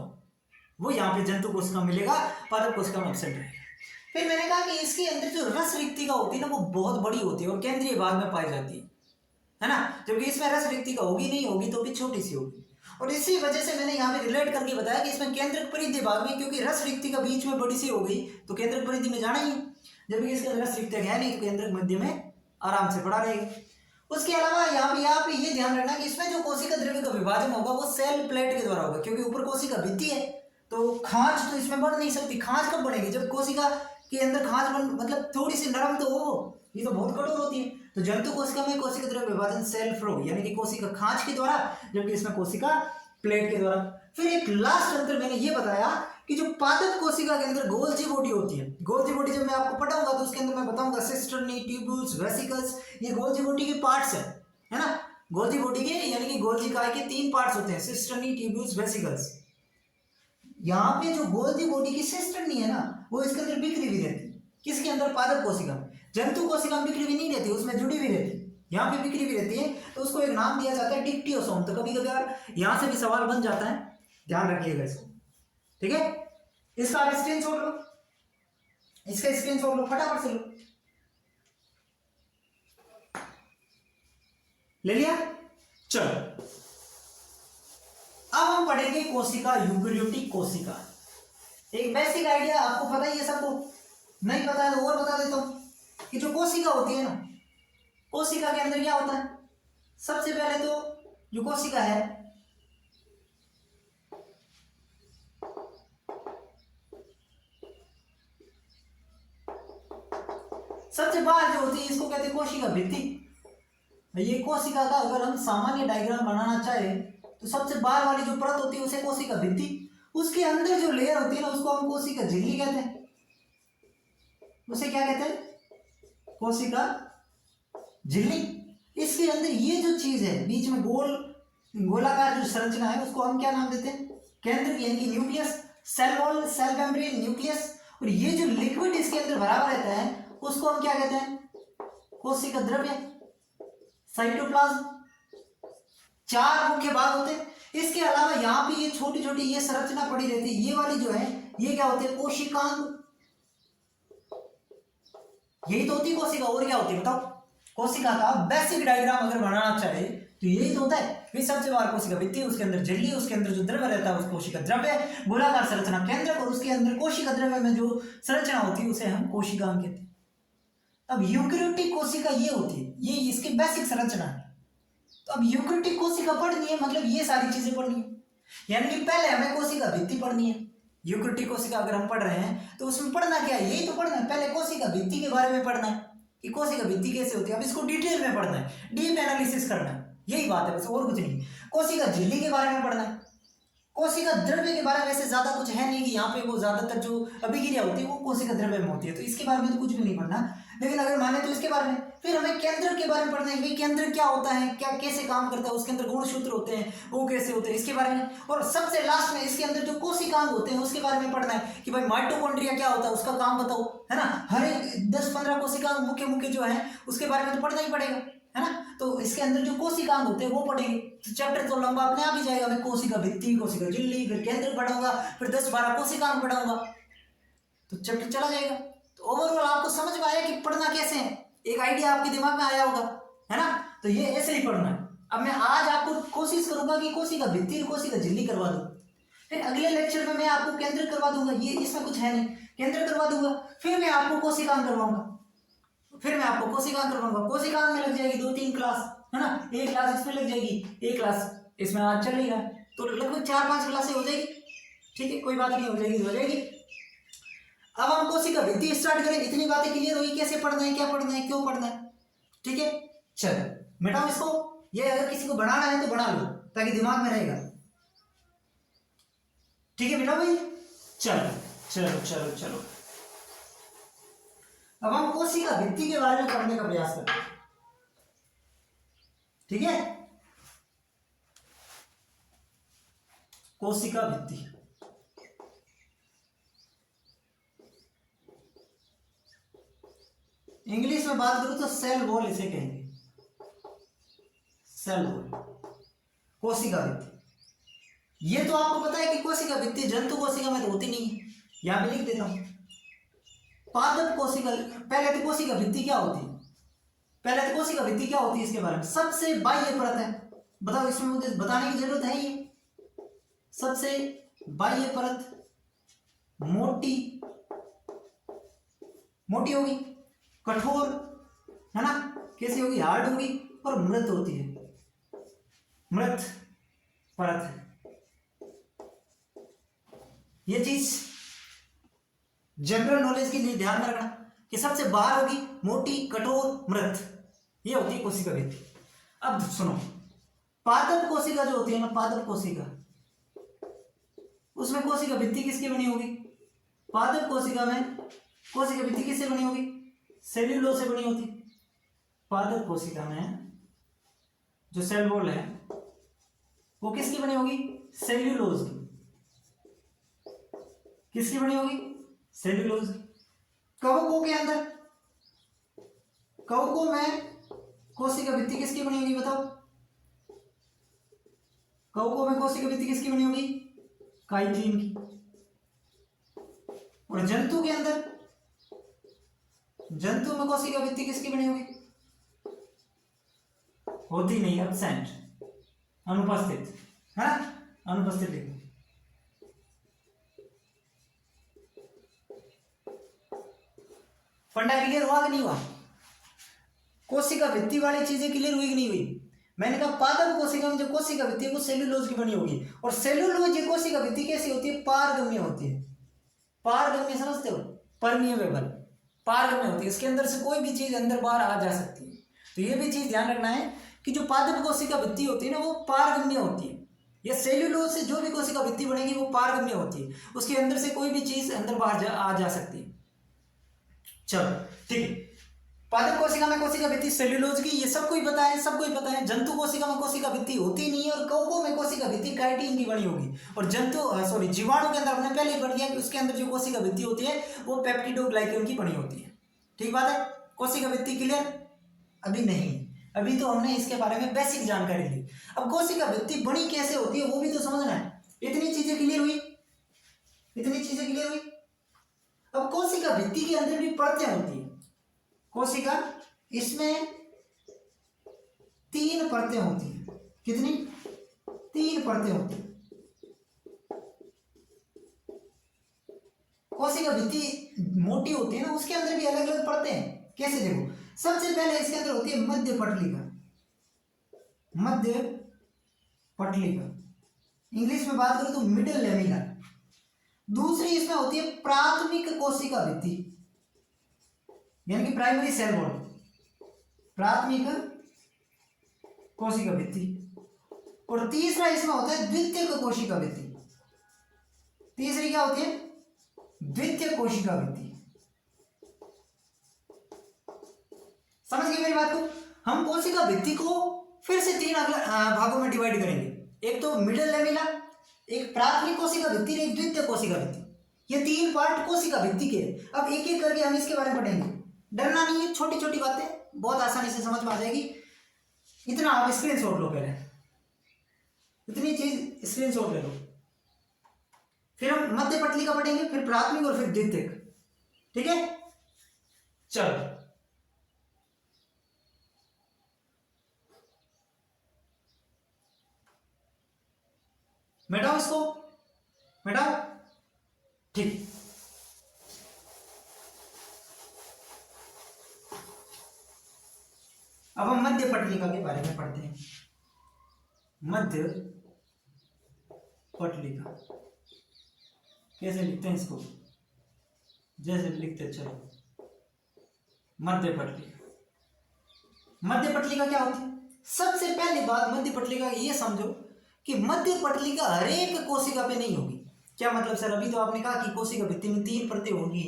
[SPEAKER 1] वो यहाँ पे जंतु कोशिका मिलेगा, पादप कोशिका में एब्सेंट रहेगा। फिर मैंने कहा कि इसके अंदर जो रस रिक्तिका होती है ना, वो बहुत बड़ी होती है और केंद्रीय भाग में पाई जाती है ना। जबकि इसमें रस रिक्तिका होगी नहीं, होगी तो भी छोटी सी होगी। और इसी वजह से मैंने यहाँ पे रिलेट करके बताया कि इसमें केंद्रक परिधि भाग में, क्योंकि रस रिक्ति का बीच में बड़ी सी हो गई तो केंद्रक परिधि में जाना ही है, जबकि इसके रस रिक्ति है नहीं तो केंद्रक मध्य में आराम से पड़ा रहेगा। उसके अलावा यहाँ पे ये ध्यान रखना कि इसमें जो कोशिका द्रव्य का विभाजन होगा वो सेल प्लेट के द्वारा होगा, क्योंकि ऊपर कोशिका भित्ति है तो खांच तो इसमें बढ़ नहीं सकती। खांच कब बढ़ेगी? जब कोशिका के अंदर खांच बन, मतलब थोड़ी सी नरम तो हो, ये तो बहुत कठोर होती है। तो जंतु कोशिका में कोशिका द्रव्य विभाजन सेल फ्लो यानी कि कोशिका खांच के द्वारा, जबकि इसमें कोशिका प्लेट के द्वारा। फिर एक लास्ट अंतर मैंने ये बताया कि जो पादप कोशिका के अंदर गोल्जी बॉडी होती है, गोल्जी बॉडी जब मैं आपको पढ़ाऊंगा तो उसके अंदर मैं बताऊंगा सिस्टर्नी, ट्यूब्यूल्स, वेसिकल्स, ये गोल्जी बॉडी के पार्ट्स है ना। गोल्जी बॉडी के यानी कि गोल्जी काय के 3 पार्ट्स होते हैं, सिस्टर्नी, ट्यूब्यूल्स, वेसिकल्स। यहाँ पे जो गोल्जी बॉडी की सिस्टर्नी है ना, वो इसके अंदर बिखरी हुई रहती है। किसके अंदर? पादप कोशिका में। जंतु कोशिका में बिखरी हुई नहीं रहती, उसमें जुड़ी हुई रहती है। यहाँ पे बिखरी हुई रहती है तो उसको एक नाम दिया जाता है डिक्टियोसोम। तो कभी कभी यहाँ से भी सवाल बन जाता है, ध्यान रखिएगा इसको, ठीक है। इसका आप स्क्रीनशॉट लो, इसका स्क्रीनशॉट लो, फटाफट से लो। ले लिया? चलो अब हम पढ़ेंगे कोशिका, यूकेरियोटिक कोशिका। एक बेसिक आइडिया आपको पता ही है सबको, नहीं पता है तो और बता देता हूं कि जो कोशिका होती है ना, कोशिका के अंदर क्या होता है? सबसे पहले तो जो कोशिका है सबसे बाहर जो होती है इसको कहते हैं कोशिका भित्ति। ये कोशिका का अगर हम सामान्य डायग्राम बनाना चाहे तो सबसे बाहर वाली जो परत होती है उसे कोशिका भित्ति, उसके अंदर जो लेयर होती है ना उसको हम कोशिका झिल्ली कहते हैं। उसे क्या कहते हैं? कोशिका झिल्ली। इसके अंदर ये जो चीज है बीच में गोलाकार जो संरचना है उसको हम क्या नाम देते हैं? केंद्र यानी कि nucleus, cell wall, cell membrane, nucleus. और ये जो लिक्विड इसके अंदर भरा हुआ रहता है उसको हम क्या कहते हैं? कोशिका द्रव्य, साइटोप्लाज्म। 4 मुख्य भाग होते हैं। इसके अलावा यहाँ पे ये छोटी छोटी ये संरचना पड़ी रहती है, ये वाली जो है ये क्या होते हैं? कोशिकांग। यही तो होती है कोशिका, और क्या होती है बताओ? कोशिका का बेसिक डायग्राम अगर बनाना चाहे तो यही तो होता है। फिर सबसे बाहर कोशिका भित्ति, उसके अंदर झिल्ली, उसके अंदर जो द्रव्य रहता है उस कोशिका द्रव्य, गोलाकार संरचना केंद्रक, और उसके अंदर कोशिका द्रव्य में जो संरचना होती है उसे हम कोशिकांग कहते हैं। अब यूकेरियोटिक कोशिका ये होती है, ये इसकी बेसिक संरचना है। तो अब यूकेरियोटिक कोशिका पढ़नी है मतलब ये सारी चीजें पढ़नी है, यानी कि पहले हमें कोशिका भित्ति पढ़नी है। यूकेरियोटिक कोशिका अगर हम पढ़ रहे हैं तो उसमें पढ़ना क्या है? यही तो पढ़ना है। पहले कोशिका भित्ति के बारे में पढ़ना है कि कोशिका भित्ति कैसे होती है। अब इसको डिटेल में पढ़ना है, डीप एनालिसिस करना है, यही बात है बस, और कुछ नहीं। कोशिका झिल्ली के बारे में पढ़ना है। कोशिका द्रव्य के बारे में वैसे ज्यादा कुछ है नहीं कि यहाँ पे वो ज्यादातर जो अभिक्रिया होती है वो कोशिका द्रव्य में होती है, तो इसके बारे में तो कुछ भी नहीं पढ़ना। लेकिन अगर माने तो इसके बारे में, फिर हमें केंद्र के बारे में पढ़ना है कि केंद्र क्या होता है, क्या कैसे काम करता है, उसके अंदर गुणसूत्र होते हैं वो कैसे होते हैं, इसके बारे में। और सबसे लास्ट में इसके अंदर जो कोशिकांग होते हैं उसके बारे में पढ़ना है कि भाई माइटोकॉन्ड्रिया क्या होता है, उसका काम बताओ, है ना। हर एक 10-15 कोशिकांग मुख्य मुख्य जो है उसके बारे में तो पढ़ना ही पड़ेगा, है ना। तो इसके अंदर जो कोशिकांग होते हैं वो पढ़ेंगे। तो चैप्टर तो लंबा अपने आप ही जाएगा। मैं कोशिका भित्ति, कोशिका झिल्ली, फिर केंद्र पढ़ाऊंगा, फिर 10-12 कोशिकांग पढ़ाऊंगा, तो चैप्टर चला जाएगा। तो ओवरऑल आपको समझ में आया कि पढ़ना कैसे है, एक आइडिया आपके दिमाग में आया होगा, है ना। तो ये ऐसे ही पढ़ना है। अब मैं आज आपको कोशिश करूंगा कि कोशिका भित्ति और कोशिका झिल्ली करवा दूं, फिर अगले लेक्चर में मैं आपको केंद्र करवा दूंगा, ये इसमें कुछ है नहीं, केंद्र करवा दूंगा, फिर मैं आपको कोशिकांग करवाऊंगा, फिर मैं आपको कोशिकांग करवाऊंगा। कोशिकांग में लग जाएगी 2-3 क्लास, है ना। एक क्लास इसमें लग जाएगी, एक क्लास इसमें आज चलेगा, तो लगभग 4-5 क्लासें हो जाएगी, ठीक है, कोई बात नहीं, हो जाएगी तो हो जाएगी। अब हम कोशिका भित्ति स्टार्ट करें। इतनी बातें क्लियर हुई, कैसे पढ़ना है, क्या पढ़ना है, क्यों पढ़ना है, ठीक है। चलो मिटाओ इसको, ये अगर किसी को बनाना है तो बना लो ताकि दिमाग में रहेगा, ठीक है। मिटाओ भाई, चलो चलो चलो चलो। अब हम कोशिका भित्ति के बारे में पढ़ने का प्रयास करते हैं, ठीक है। कोशिका भित्ति, इंग्लिश में बात करूं तो सेल वॉल इसे कहेंगे, सेल वॉल, कोशिका भित्ति। ये तो आपको पता है कि कोशिका भित्ति जंतु कोशिका में तो होती नहीं है, यहां पे लिख देता हूं। पादप कोशिका, पहले तो कोशिका भित्ति क्या होती है, पहले तो कोशिका भित्ति क्या होती है इसके बारे में। सबसे बाह्य परत है, बताओ, इसमें मुझे बताने की जरूरत है ही, सबसे बाह्य परत मोटी होगी, कठोर है ना, कैसी होगी, हार्ड होगी, और मृत होती है, मृत परत है। ये चीज जनरल नॉलेज के लिए ध्यान में रखना कि सबसे बाहर होगी मोटी, कठोर, मृत, ये होती है कोशिका भित्ति। अब सुनो, पादप कोशिका जो होती है ना, पादप कोशिका, उसमें कोशिका भित्ति किसकी बनी होगी? पादप कोशिका में कोशिका भित्ति किससे बनी होगी? सेल्यूलोज से बनी होती। पादप कोशिका में जो सेल वॉल है वो किसकी बनी होगी? सेल्यूलोज की। किसकी बनी होगी? सेल्यूलोज की। कवकों के अंदर, कवकों में कोशिका भित्ति किसकी बनी होगी बताओ? कवकों में कोशिका भित्ति किसकी बनी होगी? काइटिन की। और जंतु के अंदर, जंतु में कोशिका भित्ति किसकी बनी होगी? होती नहीं, एब्सेंट, अनुपस्थित है, अनुपस्थित लिखो। फंडा क्लियर हुआ कि नहीं हुआ? कोशिका भित्ति वाली चीजें क्लियर हुई कि नहीं हुई? मैंने कहा पादप कोशिका में जो कोशिका भित्ति है वो सेल्यूलोज की बनी होगी, और सेल्यूलोज ये कोशिका भित्ति कैसी होती है? पारगम्य होती है। पारगम्य समझते हो? परमिएबल, पारगम्य होती है, इसके अंदर से कोई भी चीज अंदर बाहर आ जा सकती है। तो ये भी चीज ध्यान रखना है कि जो पादप कोशिका भित्ति होती है ना वो पारगम्य होती है। ये सेल्यूलोज से जो भी कोशिका भित्ति बनेगी वो पारगम्य होती है, उसके अंदर से कोई भी चीज अंदर बाहर आ जा सकती है। चलो ठीक है, पादप कोशिका में कोशिका भित्ति सेल्यूलोज की, ये सबको ही पता है, सबको ही पता है। जंतु कोशिका में कोशिका भित्ति होती नहीं है, और कवकों में कोशिका भित्ति काइटिन की बनी होगी। और जंतु जीवाणु के अंदर हमने पहले ही पढ़ लिया कि उसके अंदर जो कोशिका भित्ति होती है वो पेप्टिडोग्लाइकन की बनी होती है। ठीक बात है? कोशिका भित्ति क्लियर? अभी नहीं, अभी तो हमने इसके बारे में बेसिक जानकारी ली। अब कोशिका भित्ति बनी कैसे होती है वो भी तो समझना है। इतनी चीजें क्लियर हुई, इतनी चीजें क्लियर हुई। अब कोशिका भित्ति के अंदर भी परतें होती है। कोशिका, इसमें 3 परतें होती हैं। कितनी? 3 परतें होती हैं। कोशिका भित्ति मोटी होती है ना, उसके अंदर भी अलग अलग परतें हैं। कैसे? देखो, सबसे पहले इसके अंदर होती है मध्य पटलिका। मध्य पटलिका, इंग्लिश में बात करो तो मिडिल लेमिना। दूसरी इसमें होती है प्राथमिक कोशिका भित्ति, यानी कि प्राइमरी सेल वॉल, प्राथमिक कोशिका भित्ति। और तीसरा इसमें होता है द्वितीयक कोशिका भित्ति। तीसरी क्या होती है? द्वितीयक कोशिका भित्ति। समझ गए मेरी बात को? हम कोशिका भित्ति को फिर से 3 भागों में डिवाइड करेंगे। एक तो मिडिल लेमिना, एक प्राथमिक कोशिका भित्ति, एक द्वितीयक कोशिका भित्ति। ये 3 पार्ट कोशिका भित्ति के। अब एक एक करके हम इसके बारे में पढ़ेंगे। डरना नहीं है, छोटी छोटी बातें बहुत आसानी से समझ में आ जाएगी। इतना आप स्क्रीनशॉट लो, पहले इतनी चीज स्क्रीनशॉट ले लो। फिर हम मध्य पटलिका पढ़ेंगे, फिर प्राथमिक और फिर द्वितीयक। ठीक है, चलो मिटाओ इसको, मिटाओ। ठीक, अब हम मध्य पटलिका के बारे में पढ़ते हैं। मध्य पटलिका कैसे लिखते हैं इसको? जैसे लिखते चलो, मध्य पटलिका। मध्य पटलिका क्या होती है? सबसे पहली बात मध्य पटलिका ये समझो कि मध्य पटलिका हर एक कोशिका पे नहीं होगी। क्या मतलब सर? अभी तो आपने कहा कि कोशिका भित्ति में 3 परतें होंगी,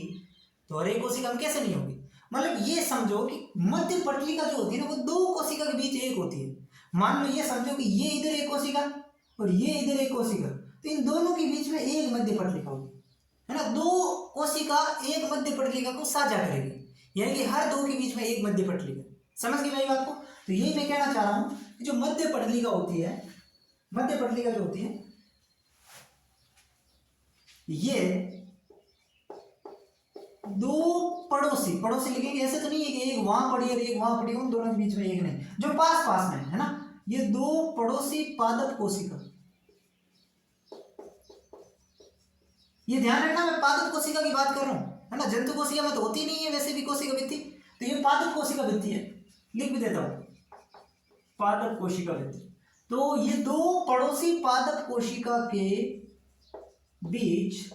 [SPEAKER 1] तो हर एक कोशिका में कैसे नहीं होगी? मतलब ये समझो कि मध्य पटलिका जो होती है ना वो 2 कोशिका के बीच एक होती है। मान लो ये समझो कि ये इधर एक कोशिका और ये इधर एक कोशिका, तो इन दोनों के बीच में एक मध्य पटलिका होगी, है ना। 2 कोशिका एक मध्य पटलिका को साझा करेगी, यानी कि हर 2 के बीच में एक मध्य पटलिका। समझ गए मेरी बात को? तो यही मैं कहना चाह रहा हूं कि जो मध्य पटलिका होती है, मध्य पटलिका जो होती है ये 2 पड़ोसी लिखेंगे। ऐसे तो नहीं है कि एक वहां पड़ी और एक वहां पड़ी, उन दोनों के बीच में एक नहीं, जो पास पास में है ना। ये 2 पड़ोसी पादप कोशिका, ये ध्यान रखना, मैं पादप कोशिका की बात कर रहा हूँ, है ना। जंतु कोशिका में तो होती नहीं है वैसे भी कोशिका भित्ति, तो ये पादप कोशिका भित्ति है, लिख भी देता हूँ, पादप कोशिका भित्ति। तो ये दो पड़ोसी पादप कोशिका के बीच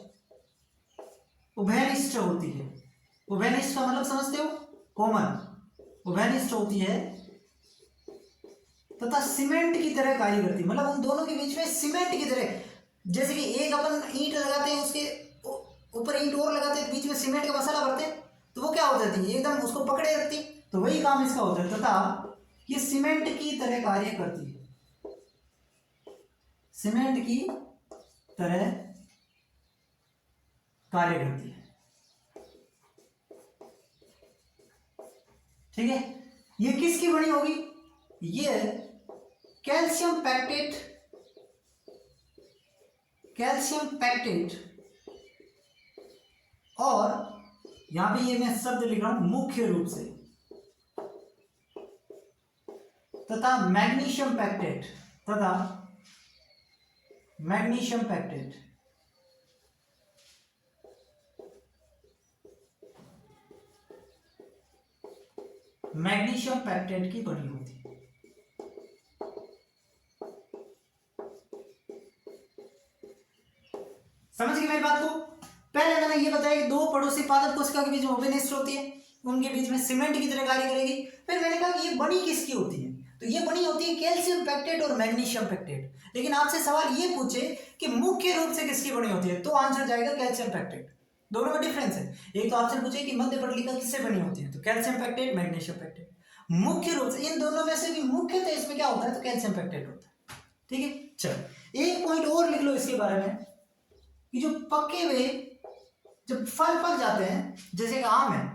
[SPEAKER 1] उभयनिष्ठ होती है। उभयनिष्ठ का मतलब समझते हो, कॉमन, उभयनिष्ठ होती है तथा सीमेंट की तरह कार्य करती है। मतलब उन दोनों के बीच में सीमेंट की तरह, जैसे कि एक अपन ईंट लगाते हैं, उसके ऊपर ईंट और लगाते हैं, बीच में सीमेंट का मसाला भरते हैं, तो वो क्या हो जाती है, एकदम उसको पकड़े रखती है। तो वही काम इसका होता है, तथा ये सीमेंट की तरह कार्य करती है, सीमेंट की तरह कार्य करती है। ठीक है, ये किसकी बनी होगी, ये कैल्शियम पैक्टेट, कैल्शियम पैक्टेट, और यहां पे ये मैं शब्द लिख रहा हूं मुख्य रूप से, तथा मैग्नीशियम पैक्टेट, तथा मैग्नीशियम पैक्टेट, मैग्नीशियम पैक्टेट की बनी होती है। समझ गए मेरी बात को। पहले मैंने ये बताया कि दो पड़ोसी पादप कोशिका के बीच में उभयनिष्ठ होती है, उनके बीच में सीमेंट की तरह कार्य करेगी। फिर मैंने कहा कि ये बनी किसकी होती है, तो ये बनी होती है कैल्शियम पैक्टेट और मैग्नीशियम पैक्टेट। लेकिन आपसे सवाल ये पूछे कि मुख्य रूप से किसकी बनी होती है, तो आंसर जाएगा कैल्शियम पैक्टेट। दोनों में डिफरेंस है। एक तो आपसे पूछे कि मध्य पटलिका किससे बनी होती है, तो कैल्शियम पैक्टेट, मैग्नीशियम पैक्टेट। मुख्य रूप से इन दोनों में से भी मुख्यतः इसमें क्या होता है, तो कैल्शियम पैक्टेट होता है। ठीक है, चलो एक पॉइंट और लिख लो इसके बारे में कि जो पके हुए जब फल पक जाते हैं, जैसे कि आम है,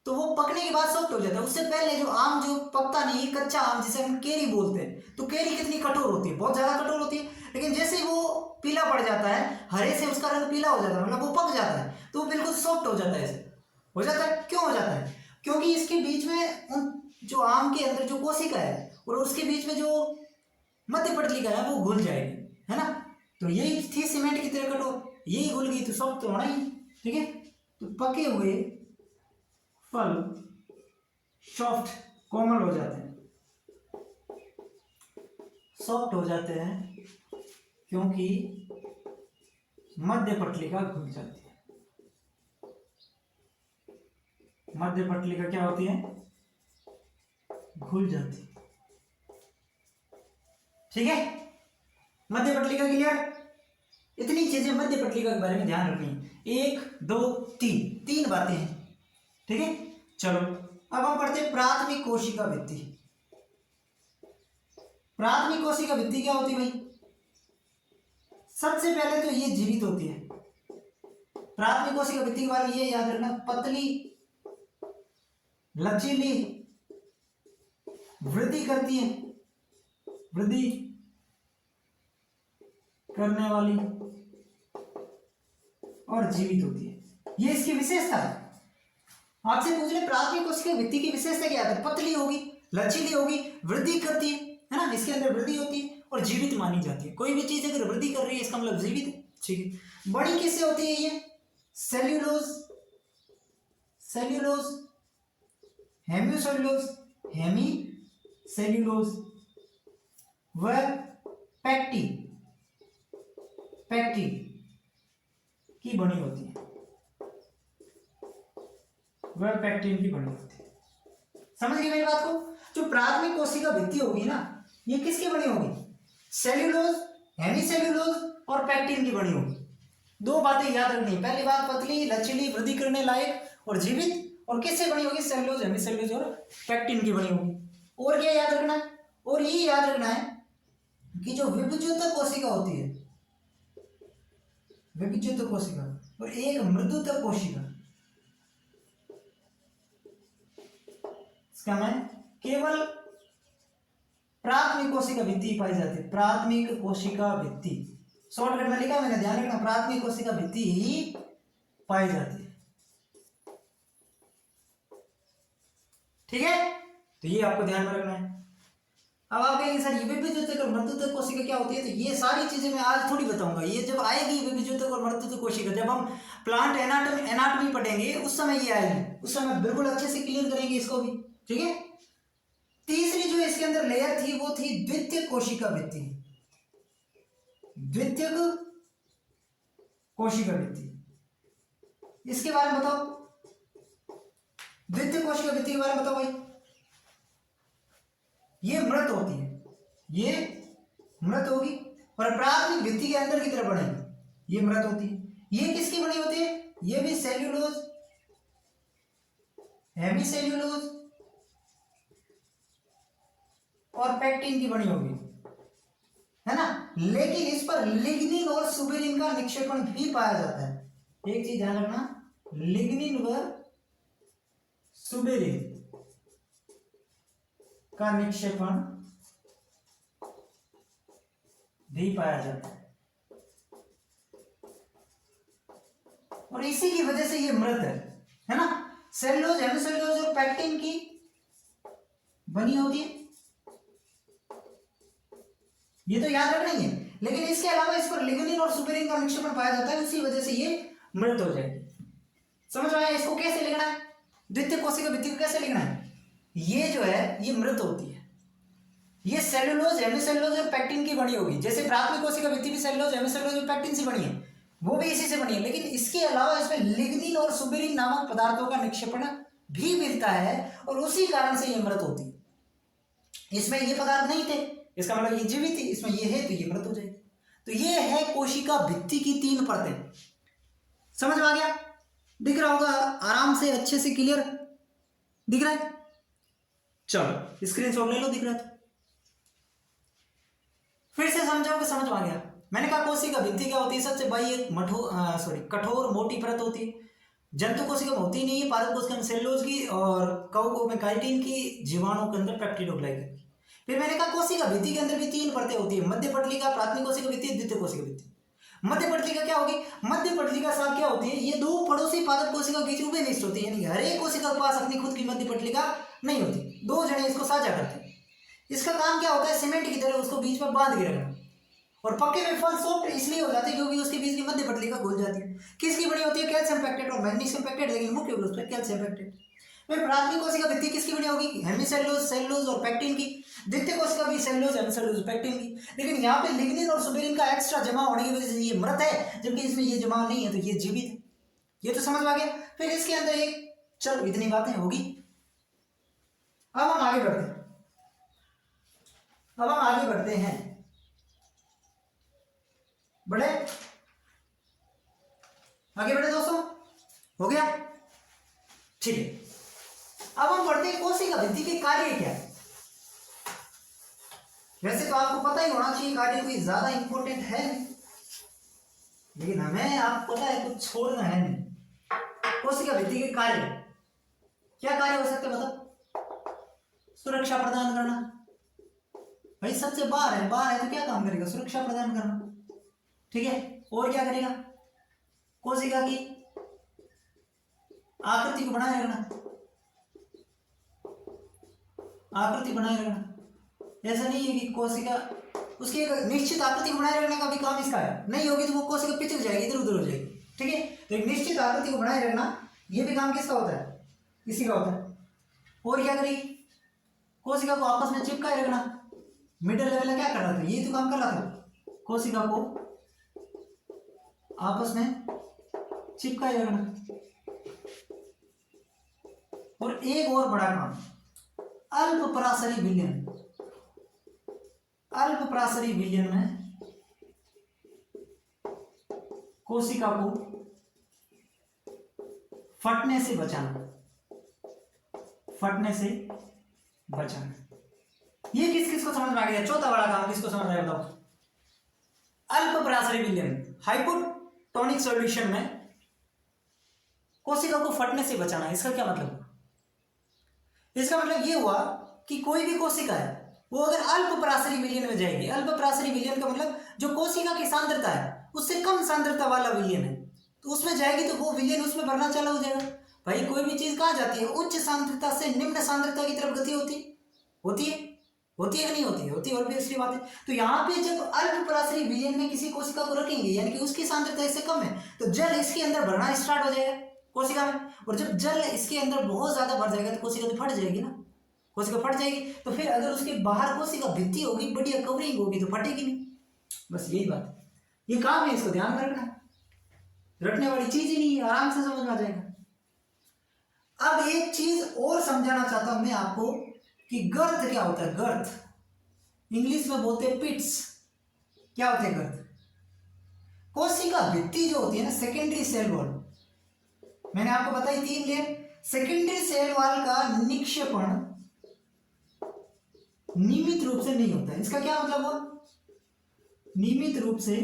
[SPEAKER 1] तो वो पकने के बाद सॉफ्ट हो जाता है। उससे पहले जो आम जो पकता नहीं है, कच्चा आम जिसे हम केरी बोलते हैं, तो केरी कितनी कठोर होती है, बहुत ज्यादा कठोर होती है। लेकिन जैसे वो पीला पड़ जाता है, हरे से उसका रंग पीला हो जाता है, मतलब वो पक जाता है, तो वो बिल्कुल सॉफ्ट हो जाता है। ऐसे हो जाता है, क्यों हो जाता है, क्योंकि इसके बीच में उन जो आम के अंदर जो कोशिका है और उसके बीच में जो मध्य पटलिका है वो घुल जाएगी, है ना। तो यही थी सीमेंट की तरह कठोर, यही घुल गई तो सॉफ्ट तो होना ही। ठीक है, तो पके हुए फल सॉफ्ट, कोमल हो जाते हैं, सॉफ्ट हो जाते हैं, क्योंकि मध्य पटलिका घुल जाती है। मध्य पटलिका क्या होती है, घुल जाती है। ठीक है, मध्य पटलिका क्लियर। इतनी चीजें मध्य पटलिका के बारे में ध्यान रखनी है, 1 2 3, 3 बातें हैं। ठीक है, चलो अब हम पढ़ते हैं प्राथमिक कोशिका भित्ति। प्राथमिक कोशिका भित्ति क्या होती है भाई, सबसे पहले तो ये जीवित होती है। प्राथमिक कोशिका भित्ति के बारे में ये याद रखना, पतली, लचीली, वृद्धि करती है, वृद्धि करने वाली और जीवित होती है। ये इसकी विशेषता है। आपसे पूछ रहे प्राथमिक कोशिका भित्ति की विशेषता क्या है, पतली होगी, लचीली होगी, वृद्धि करती है ना, इसके अंदर वृद्धि होती है और जीवित मानी जाती है। कोई भी चीज अगर वृद्धि कर रही है इसका मतलब जीवित है। ठीक है, बड़ी किससे होती है, ये सेल्यूलोज, सेल्यूलोज, हेमिसेल्यूलोज, हेमी सेल्यूलोज व पैक्टिन, पैक्टिन की बनी होती है, वह पैक्टिन की बनी होती है। समझ गए मेरी बात को। जो प्राथमिक कोशिका भित्ति होगी ना, ये किसकी बनी होगी, सेल्यूलोज, हेमिसेल्यूलोज और पैक्टिन की बनी होगी। दो बातें याद रखनी है, पहली बात पतली, लचीली, वृद्धि करने लायक और जीवित, और किससे बनी होगी, सेल्यूलोज, हेमिसेल्यूलोज और पैक्टिन की बनी होगी। और क्या याद रखना है, और ये याद रखना है कि जो विभुजोतक कोशिका होती है, विभुजोतक कोशिका और एक मृदुतक कोशिका, इसका मैं केवल प्राथमिक कोशिका भित्ति पाई जाती है। प्राथमिक कोशिका भित्ति शॉर्टकट में लिखा मैंने, ध्यान रखना, प्राथमिक कोशिका भित्ति ही पाई जाती है। ठीक है, तो ये आपको ध्यान में रखना है। अब आप कहेंगे सर ये विभेद्योतक और मर्दोतक कोशिका क्या होती है, तो ये सारी चीजें मैं आज थोड़ी बताऊंगा, ये जब आएगी विभेद्योतक और मर्दोतक कोशिका, जब हम प्लांट एनाटॉमी पढ़ेंगे उस समय ये आएगी, उस समय बिल्कुल अच्छे से क्लियर करेंगे इसको भी, ठीक है। तीसरी जो इसके अंदर लेयर थी वो थी द्वितीयक कोशिका भित्ति, द्वितीयक कोशिका भित्ति, इसके बारे में बताओ, द्वितीय कोशिका भित्ति के बारे में बताओ भाई। ये मृत होती है, ये मृत होगी और प्राथमिक भित्ति के अंदर की तरफ बढ़ेगी, ये मृत होती है। ये किसकी बनी होती है, ये भी सेल्यूलोज, हेमी सेल्यूलोज और पेक्टिन की बनी होगी, है ना। लेकिन इस पर लिग्निन और सुबेरिन का निक्षेपण भी पाया जाता है, एक चीज ध्यान रखना, लिग्निन व सुबेरिन का निक्षेपण भी पाया जाता है और इसी की वजह से ये मृत है ना। सेल्यूलोज, हेमिसेल्यूलोज और पेक्टिन की बनी होती है, ये तो याद रखना ही है। लेकिन इसके अलावा इस पर लिग्निन और सुबेरिन का निक्षेपण पाया जाता है, उसी वजह से ये मृत हो जाएगी। समझ में आया? इसको कैसे लिखना है, द्वितीय कोशिका भित्ति को कैसे लिखना है। ये जो है ये मृत होती है, ये सेल्यूलोज, हेमिसेल्यूलोज और पेक्टिन की बनी होगी। जैसे प्राथमिक कोशिका भित्ति भी सेल्यूलोज, हेमिसेल्यूलोज और पेक्टिन से बनी है, वो भी इसी से बनी है। लेकिन इसके अलावा इसमें लिग्निन और सुबेरिन नामक पदार्थों का निक्षेपण भी मिलता है और उसी कारण से ये मृत होती है। इसमें ये पदार्थ नहीं थे, इसका मतलब ये जीवित थी, इसमें ये है तो ये मृत हो जाएगी। तो ये है कोशिका भित्ति की 3 परतें। समझ में आ गया? दिख रहा होगा आराम से, अच्छे से क्लियर दिख रहा है? चलो स्क्रीनशॉट ले लो, दिख रहा है तो फिर से समझाओगे, समझ में आ गया? मैंने कहा कोशिका भित्ति क्या होती है, सबसे भाई एक कठोर मोटी परत होती है। जंतु कोशिका में होती नहीं है, पादप कोशिका में सेल्यूलोज की और कवकों में काइटिन की, जीवाणु के अंदर पेप्टिडोग्लाइकन की। फिर मैंने कहा कोशिका भित्ति के अंदर भी 3 परतें होती है, मध्य पटलिका, प्राथमिक कोशिका भित्ति, द्वितीय कोशिका भित्ति। मध्य पटलिका क्या होगी, मध्य पटलिका साहब क्या होती है, ये 2 पड़ोसी पादप कोशिका के बीच उभयनिष्ठ होती है, यानी हर एक कोशिका के पास अपनी खुद की मध्य पटलिका नहीं होती, 2 जने इसको साझा करते हैं। इसका काम क्या होता है, सीमेंट की तरह उसको बीच में बांध के रखना। और पक्के में फल सॉफ्ट इसलिए हो जाते हैं क्योंकि उसके बीच की मध्य पटलिका खुल जाती है। किसकी बनी होती है, कैल्शियम पेक्टेट और मैग्नीशियम पेक्टेट, लेकिन मुख्य रूप से कैल्शियम पेक्टेट। फिर प्राथमिक कोशिका भित्ति किसकी बनी होगी, हेमिसेल्यूलोज, सेल्यूलोज और पेक्टिन की। द्वितीय कोशिका भी सेल्यूलोज, हेमिसेल्यूलोज, पेक्टिन की। लेकिन यहाँ पे लिग्निन और सुबेरिन का एक्स्ट्रा जमा होने की वजह से ये मृत है, जबकि इसमें ये जमा नहीं है तो ये जीवित है। ये तो समझ में आ गया? फिर इसके अंदर एक, चलो इतनी बातें होगी, अब हम आगे बढ़ते हैं। बढ़े आगे बढ़े दोस्तों, हो गया? ठीक है, अब हम पढ़ते हैं कोशिका भित्ति के कार्य क्या है। वैसे तो आपको पता ही होना चाहिए, कार्य कोई ज्यादा इंपॉर्टेंट है नहीं, लेकिन हमें आपको पता है कुछ छोड़ना है नहीं। कोशिका भित्ति के कार्य क्या कार्य हो सकते हैं, मतलब सुरक्षा प्रदान करना, भाई सबसे बाहर है तो क्या काम करेगा, सुरक्षा प्रदान करना, ठीक है। और क्या करेगा, कोशिका की आकृति को बनाए रखना, आकृति बनाए रखना। ऐसा नहीं है कि कोशिका उसकी एक निश्चित आकृति को बनाए रखने का भी काम इसका है, नहीं होगी तो वो कोशिका पिछड़ जाएगी, इधर उधर हो जाएगी, ठीक है। तो एक निश्चित आकृति को बनाए रखना, ये भी काम किसका होता है, इसी का होता है। और क्या करेगी, कोशिका को आपस में चिपकाए रखना। मिडिल लेवल क्या कर रहा था, ये तो काम कर रहा था, कोशिका को आपस में चिपकाए रखना। और एक और बड़ा काम, अल्प परासरी विलयन। अल्प परासरी विलयन में कोशिका को फटने से बचाना, फटने से बचाना। ये किस किस को समझ में आ गया? चौथा बड़ा काम किसको समझ आया बताओ? अल्प परासरी विलयन, हाइपोटोनिक सॉल्यूशन में कोशिका को फटने से बचाना। इसका क्या मतलब? इसका मतलब ये हुआ कि कोई भी कोशिका है वो अगर अल्प परासरी विलयन में जाएगी, अल्प परासरी विलयन का मतलब जो कोशिका की सांद्रता है उससे कम सांद्रता वाला विलयन है, तो उसमें जाएगी तो वो विलयन उसमें बढ़ना चालू हो जाएगा। भाई कोई भी चीज कहाँ जाती है, उच्च सांद्रता से निम्न सांद्रता की तरफ गति होती है। होती है कि नहीं होती है? होती है, और भी दूसरी बात है। तो यहाँ पे जब अल्प पराशरी विलयन में किसी कोशिका को रखेंगे यानी कि उसकी सांद्रता इससे कम है, तो जल इसके अंदर भरना स्टार्ट हो जाएगा कोशिका में, और जब जल इसके अंदर बहुत ज्यादा भर जाएगा तो कोशिका तो फट जाएगी ना, कोशिका फट जाएगी। तो फिर अगर उसके बाहर कोशिका भित्ति होगी, बढ़िया कवरिंग होगी, तो फटेगी नहीं। बस यही बात है, ये काम है, इसको ध्यान में रखना, रटने वाली चीज ही नहीं है, आराम से समझ में आ जाएगा। अब एक चीज और समझाना चाहता हूं मैं आपको कि गर्त क्या होता है। गर्त इंग्लिश में बोलते हैं पिट्स। क्या होते हैं गर्त? कोशिका भित्ति जो होती है ना, सेकेंडरी सेल वॉल, मैंने आपको बताई 3 लेयर। सेकेंडरी सेल वॉल का निक्षेपण नियमित रूप से नहीं होता है। इसका क्या मतलब हुआ? नियमित रूप से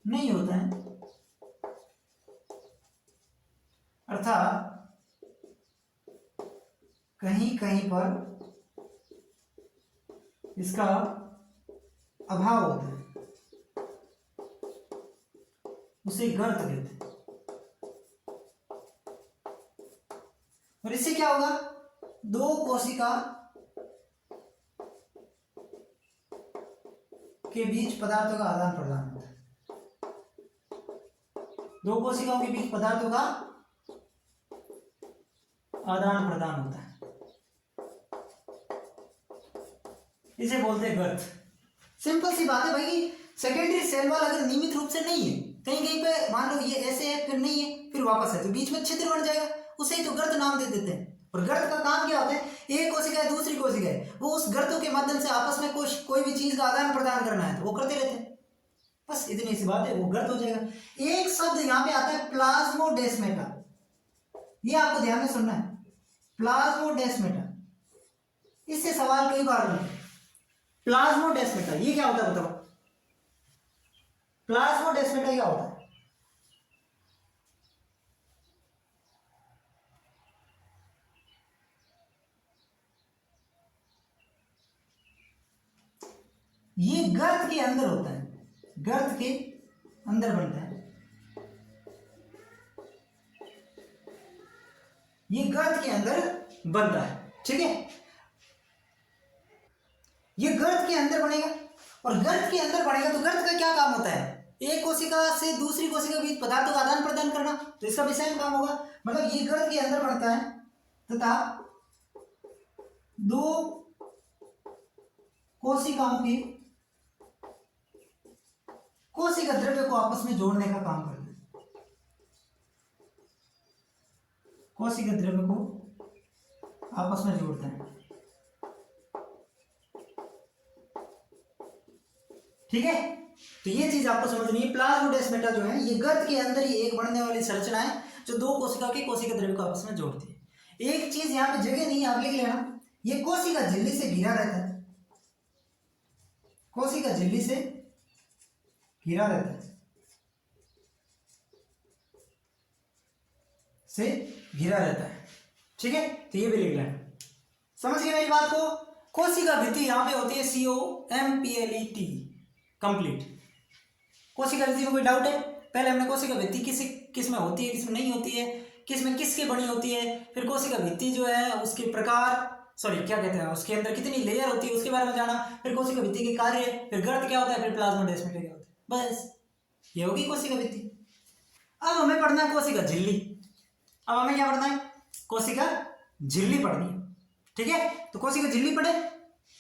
[SPEAKER 1] नहीं होता है, अर्थात कहीं कहीं पर इसका अभाव होता है, उसे गर्त कहते हैं। और इससे क्या होगा? 2 कोशिका के बीच पदार्थों का आदान प्रदान होता है। 2 कोशिकाओं के बीच पदार्थों का आदान प्रदान होता है, इसे बोलते हैं गर्त। सिंपल सी बात है भाई, सेकेंडरी सेल वॉल अगर नियमित रूप से नहीं है, कहीं कहीं पे मान लो ये ऐसे है फिर नहीं है फिर वापस है, तो बीच में छिद्र बन जाएगा, उसे ही तो गर्त नाम दे देते हैं। और गर्त का काम क्या होता है? एक कोशिका है दूसरी कोशिका है, वो उस गर्तों के माध्यम से आपस में कोई भी चीज का आदान प्रदान करना है तो वो करते रहते हैं, बस इतनी सी बात है, वो गर्त हो जाएगा। एक शब्द यहाँ पे आता है प्लाज्मोडेस्मेटा, ये आपको ध्यान में सुनना है, प्लाज्मोडेस्मेटा। इससे सवाल कई बार बने, प्लाज्मोडेस्मेटा ये क्या होता है बताओ? प्लाज्मोडेस्मेटा क्या होता है? ये गर्त के अंदर होता है, गर्त के अंदर बनता है, ये गर्त के अंदर बनता है, ठीक है। ये गर्त के अंदर बनेगा, और गर्त के अंदर बनेगा तो गर्त का क्या काम होता है? एक कोशिका से दूसरी कोशिका के बीच पदार्थों का आदान प्रदान करना, तो इसका भी सेम काम होगा। मतलब ये गर्त के अंदर बनता है तथा 2 कोशिकाओं के कोशिका द्रव्य को आपस में जोड़ने का काम करता है, कोशिका द्रव्य को आपस में जोड़ता है, ठीक है। तो ये चीज आपको समझनी है, प्लाज्मोडेस्मेटा जो है ये गर्त के अंदर ही एक बढ़ने वाली संरचना है जो 2 कोशिका के कोशिका द्रव्य को आपस में जोड़ती है। एक चीज यहाँ पे जगह नहीं, आप लिख लेना, ये कोशिका झिल्ली से घिरा रहता है, कोशिका झिल्ली से घिरा रहता है, से घिरा रहता है, ठीक है। तो ये भी लिख लेना, समझ गए मेरी बात को? कोशिका भित्ति यहाँ पे होती है COMPLET, कंप्लीट। कोशिका भित्ति में कोई डाउट है? पहले हमने कोशिका भित्ति किस में होती है, किस में नहीं होती है, किस में किसके बनी होती है, फिर कोशिका भित्ति जो है उसके प्रकार, सॉरी क्या कहते हैं, उसके अंदर कितनी लेयर होती है उसके बारे में जाना, फिर कोशिका भित्ति के कार्य, फिर गर्त क्या होता है, फिर प्लाज्मोडेस्मेटा क्या होता है, बस ये होगी कोशिका भित्ति। अब हमें पढ़ना है कोशिका झिल्ली। अब हमें क्या पढ़ना है? कोशिका झिल्ली पढ़नी है, ठीक है। तो कोशिका झिल्ली पढ़े,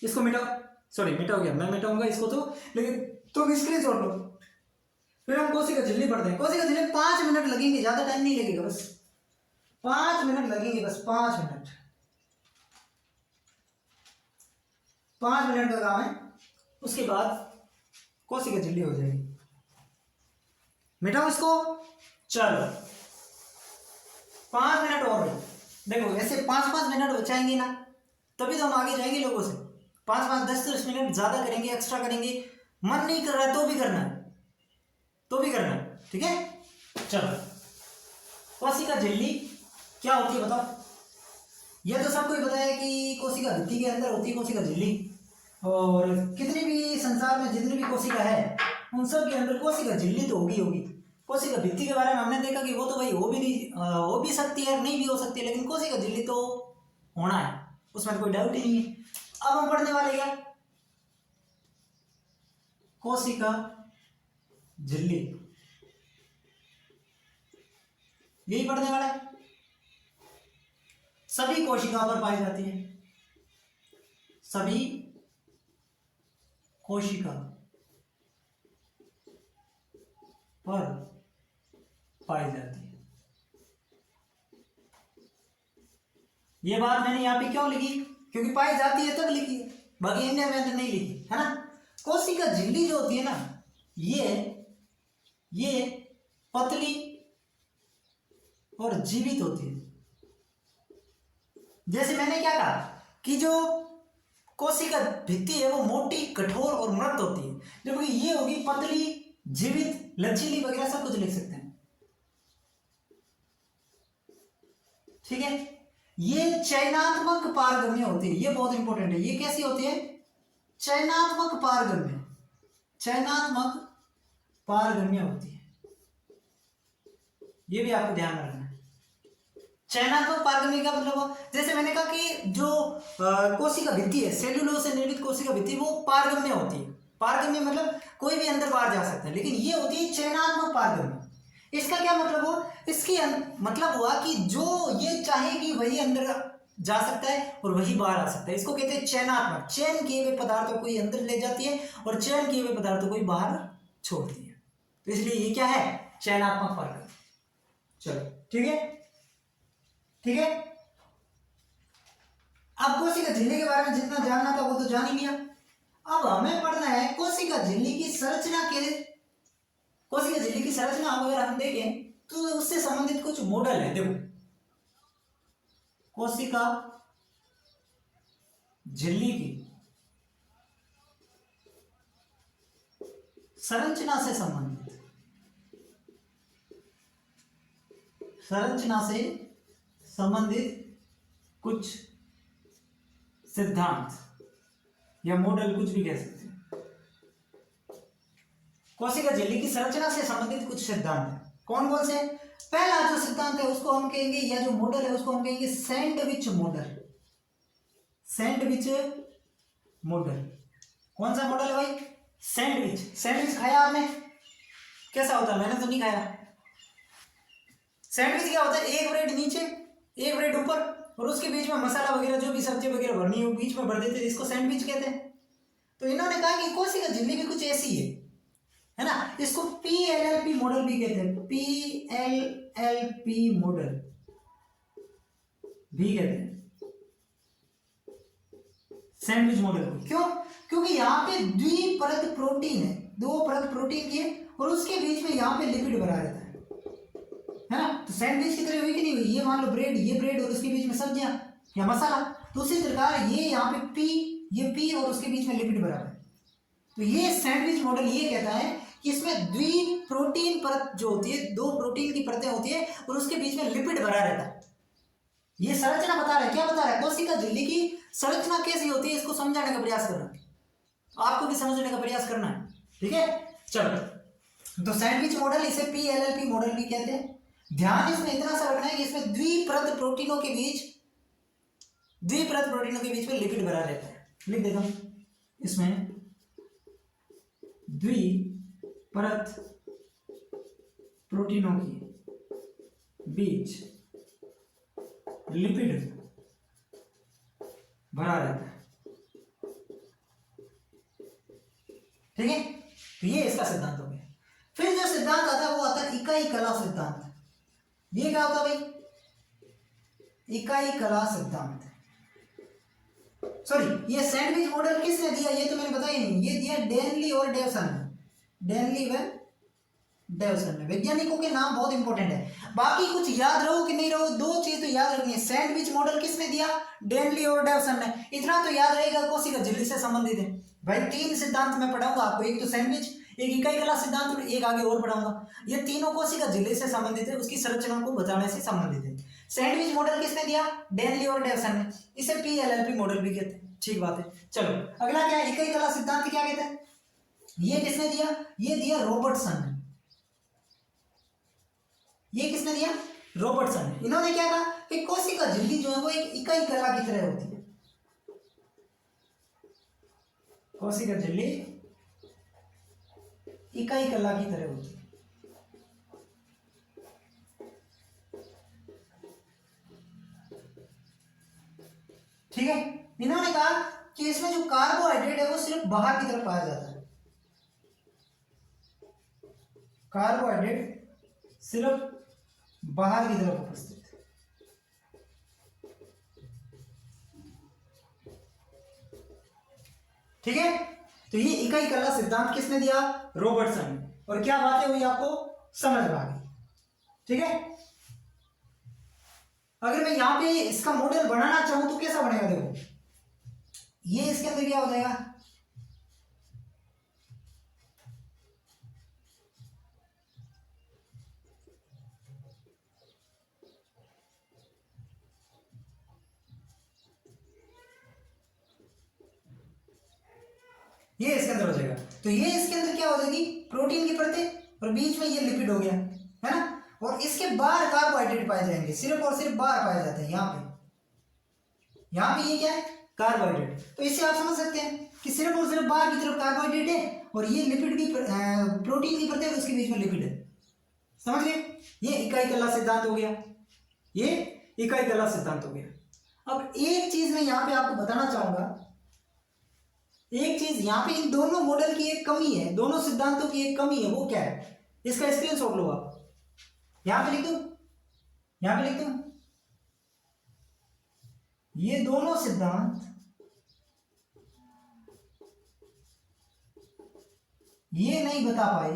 [SPEAKER 1] इसको मिटाओ, सॉरी मिटाओ क्या, मैं मिटाऊंगा इसको तो, लेकिन तुम स्क्रीन छोड़ लो, फिर हम कोशिका झिल्ली पढ़ते हैं। कोशिका झिल्ली 5 मिनट लगेंगे, ज्यादा टाइम नहीं लगेगा, बस 5 मिनट लगेंगे, बस 5 मिनट, 5 मिनट का काम है, उसके बाद कोशिका झिल्ली हो जाएगी। मिटाओ इसको, चलो 5 मिनट और देखो, ऐसे 5-5 मिनट बचाएंगे ना, तभी तो हम आगे जाएंगे लोगों से। 5-5, 10-10 मिनट ज्यादा करेंगे, एक्स्ट्रा करेंगे, मन नहीं कर रहा है तो भी करना है, तो भी करना है, ठीक है। चलो कोशिका झिल्ली क्या होती है बताओ? यह तो सबको ही पता है कि कोशिका भित्ति के अंदर होती है कोशिका झिल्ली, और कितनी भी संसार में जितनी भी कोशिका है उन सब के अंदर कोशिका झिल्ली तो होगी। कोशिका भित्ति के बारे में हमने देखा कि वो तो भाई हो भी सकती है, नहीं भी हो सकती है, लेकिन कोशिका झिल्ली तो होना है, उसमें तो कोई डाउट ही नहीं है। अब हम पढ़ने वाले क्या, कोशिका झिल्ली, यही पढ़ने वाला है। सभी कोशिका पर पाई जाती है, सभी कोशिका पर पाई जाती है। ये बात मैंने यहां पे क्यों लिखी, क्योंकि पाई जाती है तब लिखी है, बाकी इंडिया में नहीं लिखी है ना। कोशिका झिल्ली जो होती है ना, ये पतली और जीवित होती है। जैसे मैंने क्या कहा कि जो कोशिका भित्ति है वो मोटी, कठोर और मृत होती है, जबकि ये होगी पतली, जीवित, लचीली वगैरह सब कुछ लिख सकते हैं। ठीक है, ये चयनात्मक पारगम्य होती है, ये बहुत इंपॉर्टेंट है। ये कैसी होती है, चयनात्मक पारगम्य, चयनात्मक पारगम्य होती है, ये भी आपको ध्यान रखना है। चयनात्मक पारगम्य का मतलब, जैसे मैंने कहा कि जो कोशिका भित्ति है, सेल्यूलोज से निर्मित कोशिका भित्ति, वो पारगम्य होती है। पारगम्य मतलब कोई भी अंदर बाहर जा सकता है, लेकिन ये होती है चयनात्मक पारगम्य। इसका क्या मतलब हुआ, इसकी मतलब हुआ कि जो ये चाहेगी वही अंदर जा सकता है और वही बाहर आ सकता है। इसको कहते हैं चयनात्मक, चयन किए हुए पदार्थों को ये अंदर ले जाती है और चयन किए हुए पदार्थों को ही बाहर छोड़ती है। तो इसलिए ये क्या है, चयनात्मक पारगम्य। चलो ठीक है, ठीक है। अब कोशिका झिल्ली के बारे में जितना जानना था वो तो जान ही लिया। अब हमें पढ़ना है कोशिका झिल्ली की संरचना के, कोशिका झिल्ली की संरचना अगर हम देखें तो उससे संबंधित कुछ मॉडल है। देखो, कोशिका झिल्ली की संरचना से संबंधित, संरचना से संबंधित कुछ सिद्धांत या मॉडल, कुछ भी कह सकते हैं। कोशिका झिल्ली की संरचना से संबंधित कुछ सिद्धांत है। कौन कौन से? पहला जो सिद्धांत है उसको हम कहेंगे, या जो मॉडल है उसको हम कहेंगे सैंडविच मॉडल। सैंडविच मॉडल, कौन सा मॉडल है भाई? सैंडविच। सैंडविच खाया आपने? कैसा होता है? मैंने तो नहीं खाया। सैंडविच क्या होता है? एक ब्रेड नीचे, एक ब्रेड ऊपर, और उसके बीच में मसाला वगैरह जो भी सब्जी वगैरह भरनी हो बीच में भर देते हैं, इसको सैंडविच कहते हैं। तो इन्होंने कहा कि कोशिका झिल्ली भी कुछ ऐसी है ना। इसको PLLP मॉडल भी कहते हैं, PLLP मॉडल भी कहते हैं सैंडविच मॉडल को। क्यों? क्योंकि यहाँ पे द्विपरत प्रोटीन है, दो परत प्रोटीन की है, और उसके बीच में यहाँ पे लिपिड भरा रहता है ना। तो सैंडविच की तरह हुई कि नहीं हुई? ये मान लो ब्रेड, ये ब्रेड और उसके बीच में सब्जियां या मसाला, तो उसी प्रकार ये यहाँ पे ये P और उसके बीच में लिपिड भरा है। तो ये सैंडविच मॉडल ये कहता है कि इसमें द्वि प्रोटीन परत जो होती है, दो प्रोटीन की परतें होती है और उसके बीच में लिपिड भरा रहता है। ये संरचना बता रहा है। क्या बता रहा है? कोशिका झिल्ली की संरचना कैसी होती है, इसको समझाने का प्रयास करना है, आपको भी समझने का प्रयास करना है। ठीक है, चलो। तो सैंडविच मॉडल, इसे PLLP मॉडल भी कहते हैं। ध्यान इसमें इतना सा रखना है कि इसमें द्विपरत प्रोटीनों के बीच में लिपिड भरा रहता है। लिख देता हूं, इसमें द्विपरत प्रोटीनों के बीच लिपिड भरा रहता है। ठीक है, तो ये इसका सिद्धांत हो गया। फिर जो सिद्धांत आता है वो आता है इकाई कला सिद्धांत। ये क्या होता है भाई? इकाई कला सिद्धांत। सॉरी, ये सैंडविच मॉडल किसने दिया ये तो मैंने बताया नहीं। ये दिया डेनली और डेवसन ने। डेनली व डेवसन ने। वैज्ञानिकों के नाम बहुत इंपॉर्टेंट है। बाकी कुछ याद रहो कि नहीं रहो, दो चीज तो याद रखनी है। सैंडविच मॉडल किसने दिया? डेनली और डेवसन ने। इतना तो याद रहेगा, कोशिका झिल्ली से संबंधित है भाई। तीन सिद्धांत मैं पढ़ाऊंगा आपको, एक तो सैंडविच, एक इकाई कला सिद्धांत और एक आगे और पढ़ाऊंगा। ये तीनों कोशिका झिल्ली से संबंधित है, उसकी संरचना को बताने से संबंधित है। सैंडविच मॉडल किसने दिया? डेनली और डेवसन ने। इसे PLLP मॉडल भी कहते हैं। ठीक बात है। चलो अगला क्या है? इकाई कला सिद्धांत क्या कहते हैं? ये किसने दिया? ये दिया रॉबर्टसन ने। ये किसने दिया? रॉबर्टसन ने। इन्होंने क्या कहा कि कोशिका झिल्ली जो है वो एक इकाई कला की तरह होती है। कोशिका झिल्ली इकाई कला की तरह होती है। ठीक है, इन्होंने कहा कि इसमें जो कार्बोहाइड्रेट है वो सिर्फ बाहर की तरफ पाया जाता है, कार्बोहाइड्रेट सिर्फ बाहर की तरफ उपस्थित है। ठीक है, तो ये इकाई कला सिद्धांत किसने दिया? रॉबर्टसन ने। और क्या बातें हुई आपको समझ में आ गई? ठीक है, अगर मैं यहां पे इसका मॉडल बनाना चाहूं तो कैसा बनेगा? देखो, ये इसके अंदर क्या हो जाएगा? ये इसके अंदर हो जाएगा। तो ये इसके अंदर क्या हो जाएगी? प्रोटीन की परतें, और बीच में ये लिपिड हो गया, है ना। और इसके बाहर कार्बोहाइड्रेट पाए जाएंगे, सिर्फ और सिर्फ बाहर पाए जाते हैं। यहाँ पे ये क्या है? कार्बोहाइड्रेट। तो इससे आप समझ सकते हैं कि सिर्फ और सिर्फ बाहर की तरफ कार्बोहाइड्रेट है, और ये लिपिड भी प्रोटीन की परतें, और उसके बीच में लिपिड है। समझ गए? ये इकाई कला सिद्धांत हो गया, ये इकाई कला सिद्धांत हो गया। अब एक चीज मैं यहाँ पे आपको बताना चाहूंगा, एक चीज यहाँ पे इन दोनों मॉडल की एक कमी है, दोनों सिद्धांतों की एक कमी है। वो क्या है? इसका स्क्रीनशॉट लो आप, यहां पे लिख दो, यहां पे लिख दो। ये दोनों सिद्धांत ये नहीं बता पाए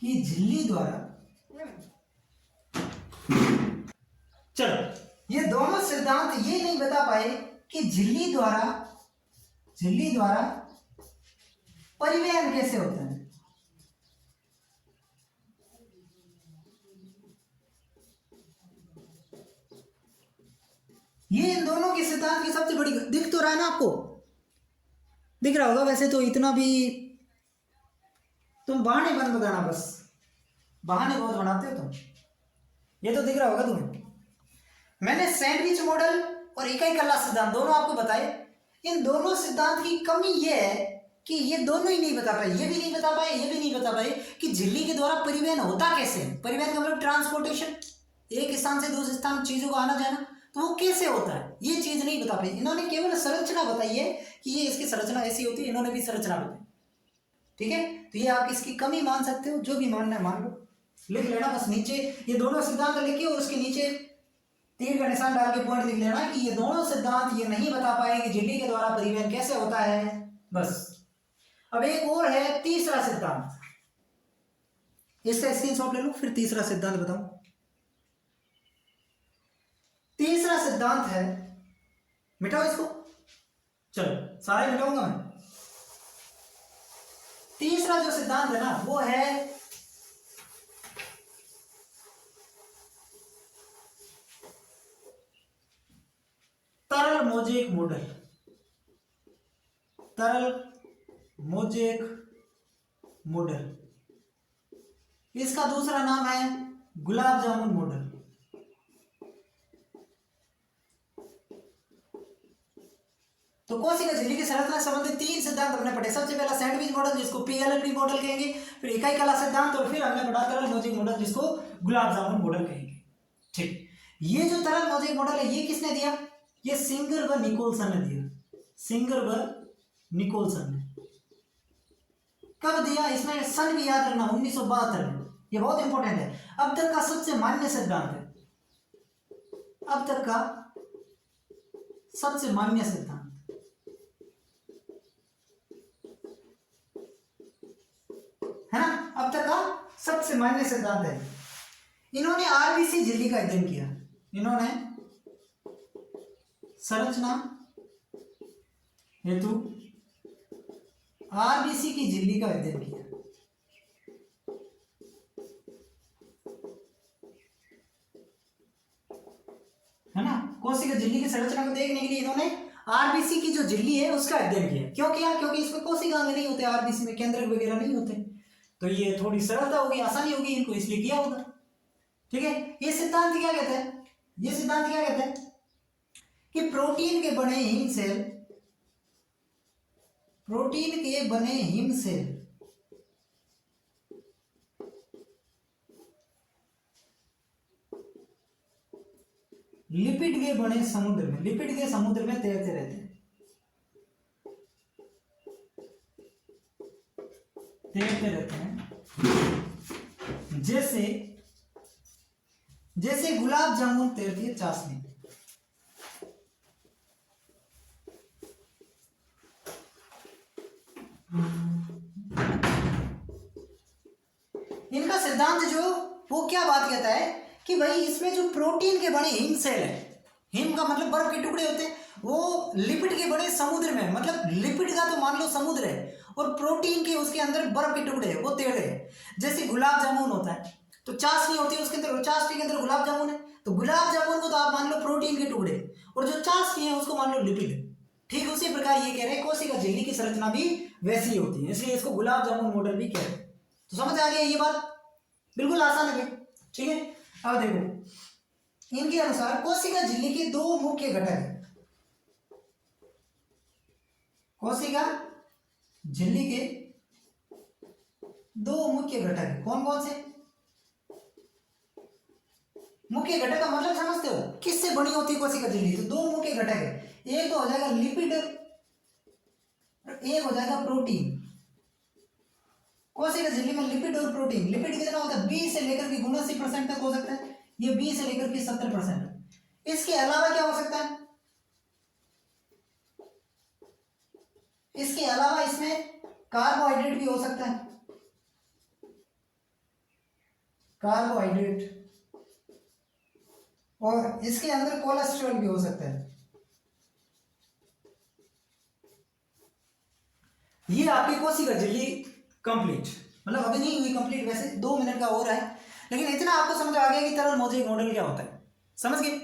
[SPEAKER 1] कि झिल्ली द्वारा, चलो, ये दोनों सिद्धांत ये नहीं बता पाए कि झिल्ली द्वारा परिवहन कैसे होता है। ये इन दोनों के सिद्धांत की सबसे बड़ी, दिख तो रहा है ना आपको? दिख रहा होगा वैसे तो, इतना भी तुम बहाने बंद बताना, बस बहाने बहुत बनाते हो तुम। ये तो दिख रहा होगा तुम्हें। मैंने सैंडविच मॉडल और इकाई कला सिद्धांत दोनों आपको बताए। इन दोनों सिद्धांत की कमी यह है कि ये दोनों ही नहीं बता पाए, ये भी नहीं बता पाए, ये भी नहीं बता पाए कि झिल्ली के द्वारा परिवहन होता कैसे है। परिवहन का मतलब ट्रांसपोर्टेशन, एक स्थान से दूसरे स्थान चीजों का आना जाना, तो वो कैसे होता है ये चीज नहीं बता पाई। इन्होंने केवल संरचना बताई है कि ये इसकी संरचना ऐसी होती है, इन्होंने भी संरचना बताई। ठीक है, तो ये आप इसकी कमी मान सकते हो, जो भी मानना है मान लो, लिख लेना बस नीचे ये दोनों सिद्धांत लिखिए, और उसके नीचे तीर का निशान डाल के पॉइंट लिख लेना कि ये दोनों सिद्धांत ये नहीं बता पाए कि झिल्ली के द्वारा परिवहन कैसे होता है, बस। अब एक और है तीसरा सिद्धांत, इसका स्क्रीनशॉट ले लो, फिर तीसरा सिद्धांत बताऊं। तीसरा सिद्धांत है, मिटाओ इसको, चलो सारे मिटाऊंगा मैं। तीसरा जो सिद्धांत है ना वो है तरल मोजेक मॉडल। तरल मोजेक मॉडल, इसका दूसरा नाम है गुलाब जामुन मॉडल। तो कोशिका झिल्ली की संरचना संबंधित तीन सिद्धांत हमने पढ़े। सबसे पहला सैंडविच मॉडल जिसको पीएलएलपी मॉडल कहेंगे, फिर इकाई कला सिद्धांत, और फिर हमने पढ़ा तरल मोजेक मॉडल जिसको गुलाब जामुन मॉडल कहेंगे। ठीक, ये जो तरल मोजेक मॉडल है ये किसने दिया? ये सिंगर व निकोलसन ने दिया, सिंगर व निकोलसन ने। कब दिया? इसमें सन भी याद रखना, 1972 में। ये बहुत इंपॉर्टेंट है, अब तक का सबसे मान्य सिद्धांत है, अब तक का सबसे मान्य सिद्धांत है ना, अब तक का सबसे मान्य सिद्धांत है। इन्होंने आरबीसी झिल्ली का अध्ययन किया, इन्होंने संरचना हेतु आरबीसी की झिल्ली का अध्ययन किया, है ना। कोशिका झिल्ली की संरचना को देखने के लिए इन्होंने आरबीसी की जो झिल्ली है उसका अध्ययन किया। क्यों किया? क्योंकि इसमें कोशिकांग नहीं होते, आरबीसी में केंद्रक वगैरह नहीं होते, तो ये थोड़ी सरलता होगी, आसानी होगी इनको, इसलिए किया होगा। ठीक है, ये सिद्धांत क्या कहता है? ये सिद्धांत क्या कहता है? कि प्रोटीन के बने हिम सेल, प्रोटीन के बने हिम सेल लिपिड के बने समुद्र में, लिपिड के समुद्र में तैरते रहते हैं, तैरते रहते हैं, जैसे जैसे गुलाब जामुन तैरती है चाशनी। इनका सिद्धांत जो वो क्या बात कहता है कि भाई इसमें जो प्रोटीन के बने हिम सेल है, हिम का मतलब बर्फ के टुकड़े होते हैं, वो लिपिड के बने समुद्र में, मतलब लिपिड का तो मान लो समुद्र है और प्रोटीन के उसके अंदर बर्फ के टुकड़े है, वो तैर रहे हैं। जैसे गुलाब जामुन होता है तो चाशनी होती है उसके अंदर, चाशनी के अंदर गुलाब जामुन है, तो गुलाब जामुन को तो आप मान लो प्रोटीन के टुकड़े और जो चाशनी है उसको मान लो लिपिड। ठीक उसी प्रकार ये कह रहे हैं कोशिका झिल्ली की संरचना भी वैसी होती है, इसलिए इसको गुलाब जामुन मॉडल भी कह रहे हैं। तो समझ आ गया ये बात, बिल्कुल आसान है। ठीक है, अब देखो इनके अनुसार कोशिका झिल्ली के दो मुख्य घटक है, कोशिका झिल्ली के दो मुख्य घटक है। कौन कौन से मुख्य घटक का मतलब समझते हो, किससे बनी होती है कोशिका झिल्ली? तो दो मुख्य घटक है, एक तो हो जाएगा लिपिड, एक हो जाएगा प्रोटीन। कोशिका झिल्ली में लिपिड और प्रोटीन, लिपिड कितना होता है 20 से लेकर के 79% तक हो सकता है, ये 20 से लेकर के 70%। इसके अलावा क्या हो सकता है, इसके अलावा इसमें कार्बोहाइड्रेट भी हो सकता है, कार्बोहाइड्रेट, और इसके अंदर कोलेस्ट्रॉल भी हो सकता है। ये आपकी कोशिका झिल्ली कंप्लीट, मतलब अभी नहीं हुई कंप्लीट, वैसे 2 मिनट का हो रहा है, लेकिन इतना आपको समझ आ गया कि तरल मोज़ेक मॉडल क्या होता है, समझ गए।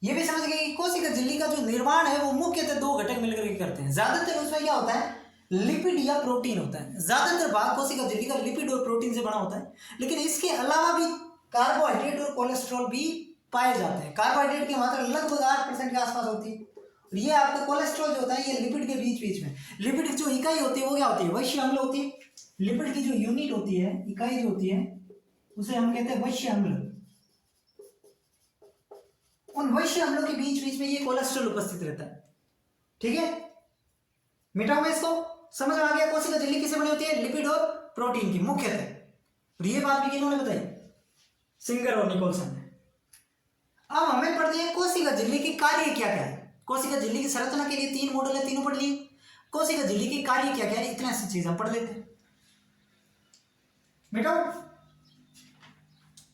[SPEAKER 1] ये भी समझ गए कि कोशिका झिल्ली का जो निर्माण है वो मुख्यतः दो घटक मिलकर के करते हैं। ज्यादातर उसमें क्या होता है, लिपिड या प्रोटीन होता है, ज्यादातर भाग कोशिका झिल्ली का लिपिड और प्रोटीन से बना होता है, लेकिन इसके अलावा भी कार्बोहाइड्रेट और कोलेस्ट्रॉल भी पाए जाते हैं। कार्बोहाइड्रेट की मात्रा लगभग 8% के आसपास होती है, और ये आपका कोलेस्ट्रॉल जो होता है ये लिपिड के बीच बीच में। लिपिड की जो इकाई होती है वो क्या होती है, वश्य अम्ल होती है। लिपिड की जो यूनिट होती है, इकाई जो होती है, उसे हम कहते हैं वश्य अम्ल। उन वश्य अम्लों के बीच बीच में ये कोलेस्ट्रॉल उपस्थित रहता है। ठीक है, मिटाओ मैं इसको, समझ आ गया कोशिका झिल्ली किससे बनी होती है, लिपिड और प्रोटीन की मुख्यतः। और ये बात भी किन्होंने बताई, सिंगर और निकोलसन ने। अब हमें पढ़ते हैं कोशिका झिल्ली के कार्य क्या क्या है। कोशिका झिल्ली की संरचना के लिए 3 मॉडल है, तीनों पढ़ लिए। कोशिका झिल्ली के कार्य क्या क्या है, इतना सी चीज हम पढ़ लेते हैं। मिटाओ,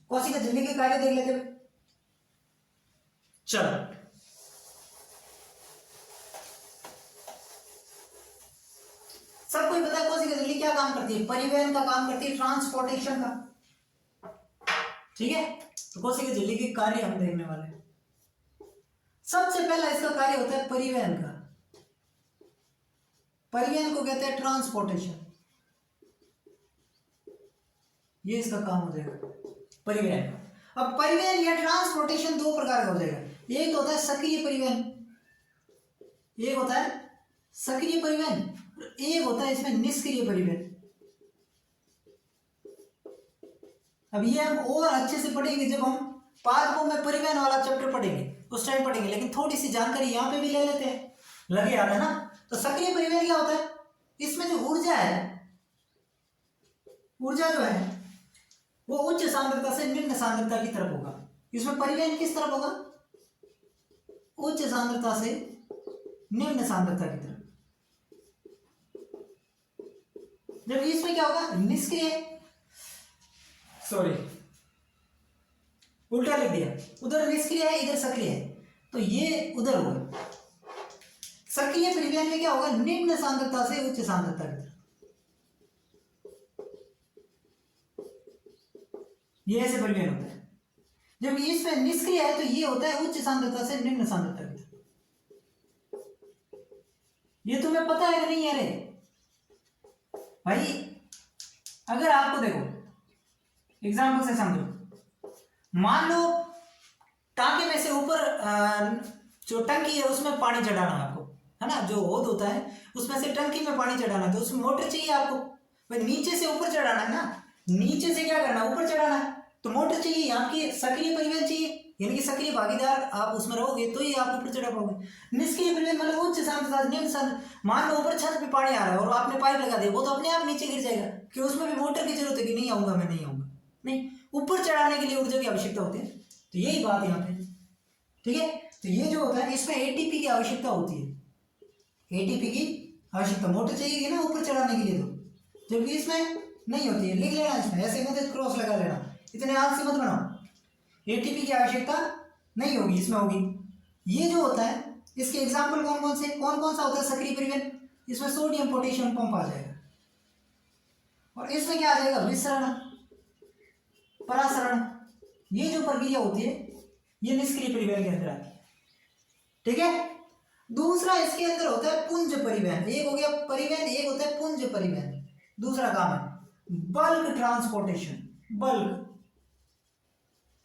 [SPEAKER 1] कोशिका झिल्ली के कार्य देख लेते हैं। चलो, सबको ही पता है कोशिका झिल्ली क्या काम करती है, परिवहन का काम करती है, ट्रांसपोर्टेशन का। ठीक है, तो कोशिका झिल्ली के कार्य हम देखने वाले हैं। सबसे पहला इसका कार्य होता है परिवहन का। परिवहन को कहते हैं ट्रांसपोर्टेशन, ये इसका काम हो जाएगा परिवहन। अब परिवहन या ट्रांसपोर्टेशन दो प्रकार का हो जाएगा, एक होता है सक्रिय परिवहन, एक होता है सक्रिय परिवहन, एक होता है इसमें निष्क्रिय परिवहन। अब ये हम और अच्छे से पढ़ेंगे जब हम पार्कों में परिवहन वाला चैप्टर पढ़ेंगे, उस टाइम पढ़ेंगे, लेकिन थोड़ी सी जानकारी यहाँ पे भी ले लेते हैं, लगे याद है ना। तो सक्रिय परिवहन क्या होता है, इसमें जो ऊर्जा है, ऊर्जा जो है वो उच्च सांद्रता से निम्न सांद्रता की तरफ होगा। इसमें परिवहन किस तरफ होगा, उच्च सांद्रता से निम्न सांद्रता की तरफ। जब इसमें क्या होगा, निष्क्रिय, सॉरी उल्टा लिख दिया, उधर निष्क्रिय है इधर सक्रिय है, तो ये उधर होगा। सक्रिय परिवहन में क्या होगा, निम्न सांद्रता से उच्च सांद्रता की तरफ, ये ऐसे परिवहन होता है। जब इसमें निष्क्रिय है तो ये होता है उच्च सांद्रता से निम्न सांद्रता की तरफ। ये तुम्हें पता है कि नहीं यार भाई, अगर आपको देखो एग्जाम्पल से समझो, मान लो टांके में से ऊपर जो टंकी है उसमें पानी चढ़ाना है आपको, है ना, जो होद होता है उसमें से टंकी में पानी चढ़ाना है, तो उसमें मोटर चाहिए आपको। भाई नीचे से ऊपर चढ़ाना है ना, नीचे से क्या करना है, ऊपर चढ़ाना है, तो मोटर चाहिए, यहाँ की सक्रिय परिवहन चाहिए, यानी कि सक्रिय भागीदार आप उसमें रहोगे तो ही आप ऊपर चढ़ा पाओगे। निष्क्रिय परिवहन मतलब उच्च सांद्रता निम्न सांद्रता, मान लो ऊपर छत पे पानी आ रहा है और आपने पाइप लगा दिया, वो तो अपने आप नीचे गिर जाएगा, कि उसमें भी मोटर की जरूरत है कि नहीं आऊंगा मैं, नहीं आऊंगा, नहीं, ऊपर चढ़ाने के लिए ऊर्जा की आवश्यकता होती है। तो यही बात यहाँ पे, ठीक है। तो ये जो होता है इसमें एटीपी की आवश्यकता होती है, एटीपी की आवश्यकता, मोटर चाहिए ना ऊपर चढ़ाने के लिए, तो जबकि इसमें नहीं होती है। लिख लेना इसमें, ऐसे मत क्रॉस लगा लेना, इतने आलसी मत बनाओ। एटीपी की आवश्यकता नहीं होगी, इसमें होगी। ये जो होता है इसके एग्जाम्पल कौन कौन से, कौन कौन सा होता है सक्रिय परिवहन, इसमें सोडियम पोटेशियम पंप आ जाएगा, और इसमें क्या आ जाएगा, विसरण परासरण, ये जो प्रक्रिया होती है ये निष्क्रिय परिवहन के अंदर आती है, ठीक है। दूसरा इसके अंदर होता है पुंज परिवहन, एक हो गया परिवहन, एक होता है पुंज परिवहन। दूसरा काम है बल्क ट्रांसपोर्टेशन, बल्क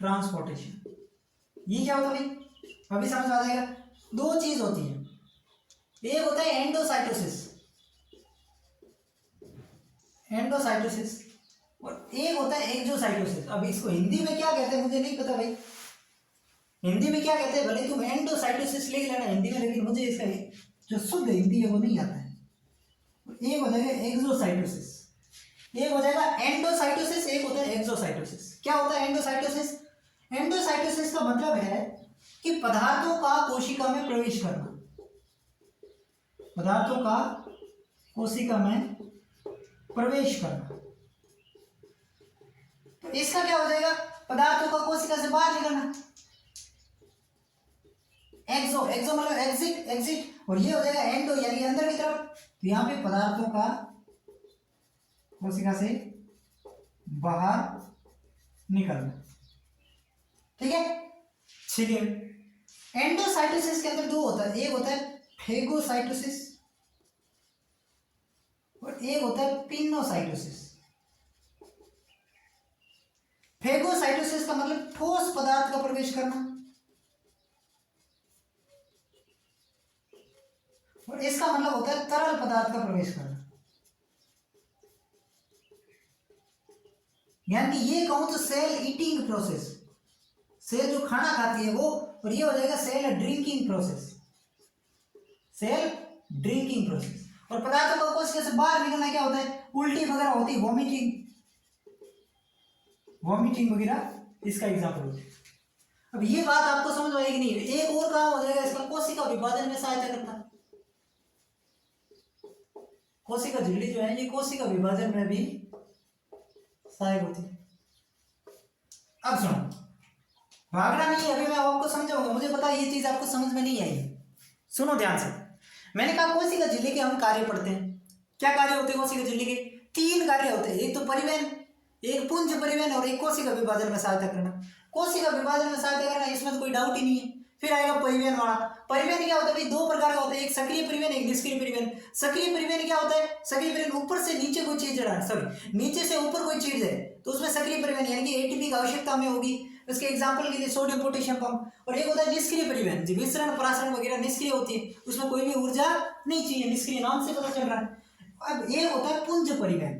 [SPEAKER 1] ट्रांसपोर्टेशन, ये क्या होता है भाई, अभी समझ आ जाएगा। दो चीज होती है, एक होता है एंडोसाइटोसिस, एंडोसाइटोसिस, और एक होता है एक्सोसाइटोसिस। अब इसको हिंदी में क्या कहते हैं मुझे नहीं पता भाई, हिंदी में क्या कहते हैं, भले तुम एंडोसाइटोसिस लिख लेना हिंदी में, लेकिन मुझे इसका जो शुद्ध हिंदी है वो नहीं आता है। एक हो जाएगा एक्सोसाइटोसिस, एक हो जाएगा एंडोसाइटोसिस, एक होता है एक्सोसाइटोसिस। क्या होता है एंडोसाइटोसिस, एंडोसाइटोसिस का मतलब है कि पदार्थों का कोशिका में प्रवेश करना, पदार्थों का कोशिका में प्रवेश करना। तो इसका क्या हो जाएगा, पदार्थों का कोशिका से बाहर निकलना, एक्सो, एक्सो मतलब एग्जिट, एग्जिट, और ये हो जाएगा एंडो यानी अंदर की तरफ। तो यहाँ पे पदार्थों का कोशिका से बाहर निकलना, ठीक है। ठीक है, एंडोसाइटोसिस के अंदर दो होता है, एक होता है फेगोसाइटोसिस और एक होता है पिनोसाइटोसिस। फेगोसाइटोसिस का मतलब ठोस पदार्थ का प्रवेश करना, और इसका मतलब होता है तरल पदार्थ का प्रवेश करना। यानी कि ये कहूं तो सेल ईटिंग प्रोसेस, सेल जो खाना खाती है वो, और ये हो जाएगा cell drinking process, cell drinking process. और पदार्थों का कोशिका से बाहर निकलना क्या होता है, उल्टी वगैरह होती है, वॉमिटिंग, वॉमिटिंग वगैरह इसका एग्जाम्पल होता है। अब ये बात आपको समझ आएगी नहीं, एक और काम हो जाएगा इसका, कोशिका विभाजन में सहायता करता है। कोशिका झिल्ली जो है ये कोशिका विभाजन में भी सहायक होती है। अब सुनो, भागना नहीं, अभी मैं आपको समझाऊंगा, मुझे पता है ये चीज आपको समझ में नहीं आई। सुनो ध्यान से, मैंने कहा कोशिका झिल्ली के हम कार्य पढ़ते हैं। क्या कार्य होते हैं कोशिका झिल्ली के, तीन कार्य होते हैं, एक तो परिवहन, एक पुंज परिवहन और एक कोशिका विभाजन में सहायता करना। कोशिका विभाजन में सहायता करना इसमें तो कोई डाउट ही नहीं है। फिर आएगा परिवहन वाला। परिवहन क्या होता है भाई, दो प्रकार का होता है, एक सक्रिय परिवहन, एक निष्क्रिय परिवहन। सक्रिय परिवहन क्या होता है, सक्रिय परिवहन ऊपर से नीचे कोई चीज चढ़ाना, सॉरी नीचे से ऊपर कोई चीज है तो उसमें सक्रिय परिवहन यानी कि एटीपी की आवश्यकता हमें होगी। उसके एग्जाम्पल के लिए सोडियम पोटेशियम पंप। और एक होता है निष्क्रिय परिवहन, जो विसरण परासरण वगैरह निष्क्रिय होती है, उसमें कोई भी ऊर्जा नहीं चाहिए, निष्क्रिय नाम से पता चल रहा है। अब ये होता है पुंज परिवहन।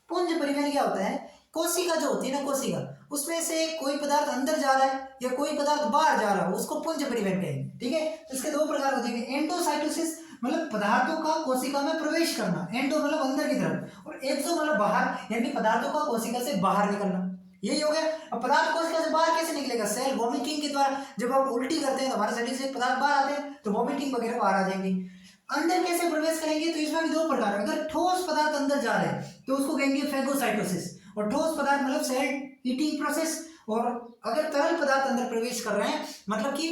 [SPEAKER 1] पुंज परिवहन क्या होता है, कोशिका जो होती है ना, कोशिका उसमें से कोई पदार्थ अंदर जा रहा है या कोई पदार्थ बाहर जा रहा है, उसको पुंज परिवहन कहेंगे, ठीक है। तो इसके दो प्रकार होते हैं, एंडोसाइटोसिस मतलब पदार्थों का कोशिका में प्रवेश करना, एंडो मतलब अंदर की तरफ, और एक्सो मतलब बाहर यानी पदार्थों का कोशिका से बाहर निकलना, यही हो गया। अब पदार्थ कोशिका से बाहर कैसे निकलेगा, सेल वॉमिटिंग के द्वारा। जब आप उल्टी करते हैं तो हमारे शरीर से पदार्थ बाहर आते हैं तो वॉमिटिंग वगैरह बाहर आ जाएंगी। अंदर कैसे प्रवेश करेंगे, तो इसमें भी दो प्रकार है। अगर ठोस पदार्थ अंदर जा रहे हैं तो उसको कहेंगे फेगोसाइटोसिस, और ठोस पदार्थ मतलब सेल ईटिंग प्रोसेस। और अगर तरल पदार्थ अंदर प्रवेश कर रहे हैं मतलब कि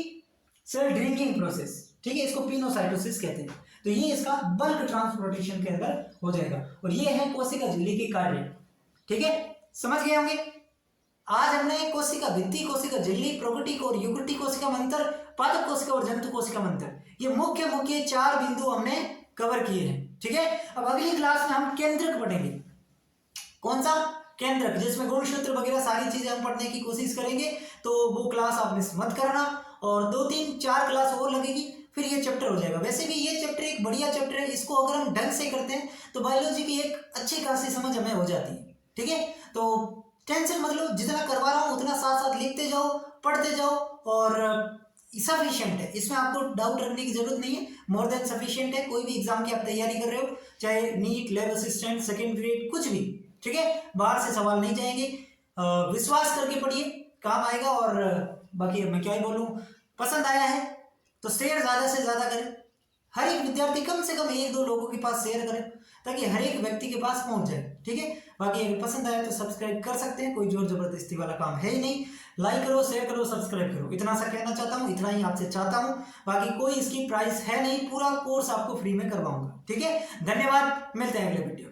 [SPEAKER 1] सेल ड्रिंकिंग प्रोसेस, ठीक है, इसको पिनोसाइटोसिस कहते हैं। तो ये इसका बल्क ट्रांसपोर्टेशन के अंदर हो जाएगा, और ये है कोशिका झिल्ली के कार्य, ठीक है, समझ गए होंगे। आज हमने कोशिका भित्ति, कोशिका झिल्ली, प्रोकटिक और युगटिक कोशिका मंत्र, पादप कोशिका और जंतु कोशिका मंत्र, ये मुख्य मुख्य चार बिंदु हमने कवर किए हैं, ठीक है। अब अगली क्लास में हम केंद्रक पढ़ेंगे। कौन सा, केंद्रक, जिसमें गुणसूत्र वगैरह सारी चीजें हम पढ़ने की कोशिश करेंगे, तो वो क्लास आप मिस मत करना। और 2-3-4 क्लास और लगेगी, फिर ये चैप्टर हो जाएगा। वैसे भी ये चैप्टर एक बढ़िया चैप्टर है, इसको अगर हम ढंग से करते हैं तो बायोलॉजी की एक अच्छी खासी समझ हमें हो जाती है। ठीक है, तो टेंशन मतलब जितना करवा रहा हूँ उतना साथ साथ लिखते जाओ, पढ़ते जाओ, और सफिशिएंट है, इसमें आपको डाउट रखने की जरूरत नहीं है, मोर देन सफिशिएंट है। कोई भी एग्जाम की आप तैयारी कर रहे हो, चाहे NEET, lab assistant, second grade, कुछ भी, ठीक है, बाहर से सवाल नहीं जाएंगे। विश्वास करके पढ़िए, काम आएगा। और बाकी अब मैं क्या ही बोलूँ, पसंद आया है तो शेयर ज़्यादा से ज़्यादा करें, हर एक विद्यार्थी कम से कम 1-2 लोगों के पास शेयर करें ताकि हर एक व्यक्ति के पास पहुंच जाए। ठीक है, बाकी अगर पसंद आया तो सब्सक्राइब कर सकते हैं, कोई जोर जबरदस्ती वाला काम है ही नहीं। लाइक करो, शेयर करो, सब्सक्राइब करो, इतना सा कहना चाहता हूँ, इतना ही आपसे चाहता हूँ। बाकी कोई इसकी प्राइस है नहीं, पूरा कोर्स आपको फ्री में करवाऊंगा। ठीक है, धन्यवाद, मिलते हैं अगले वीडियो।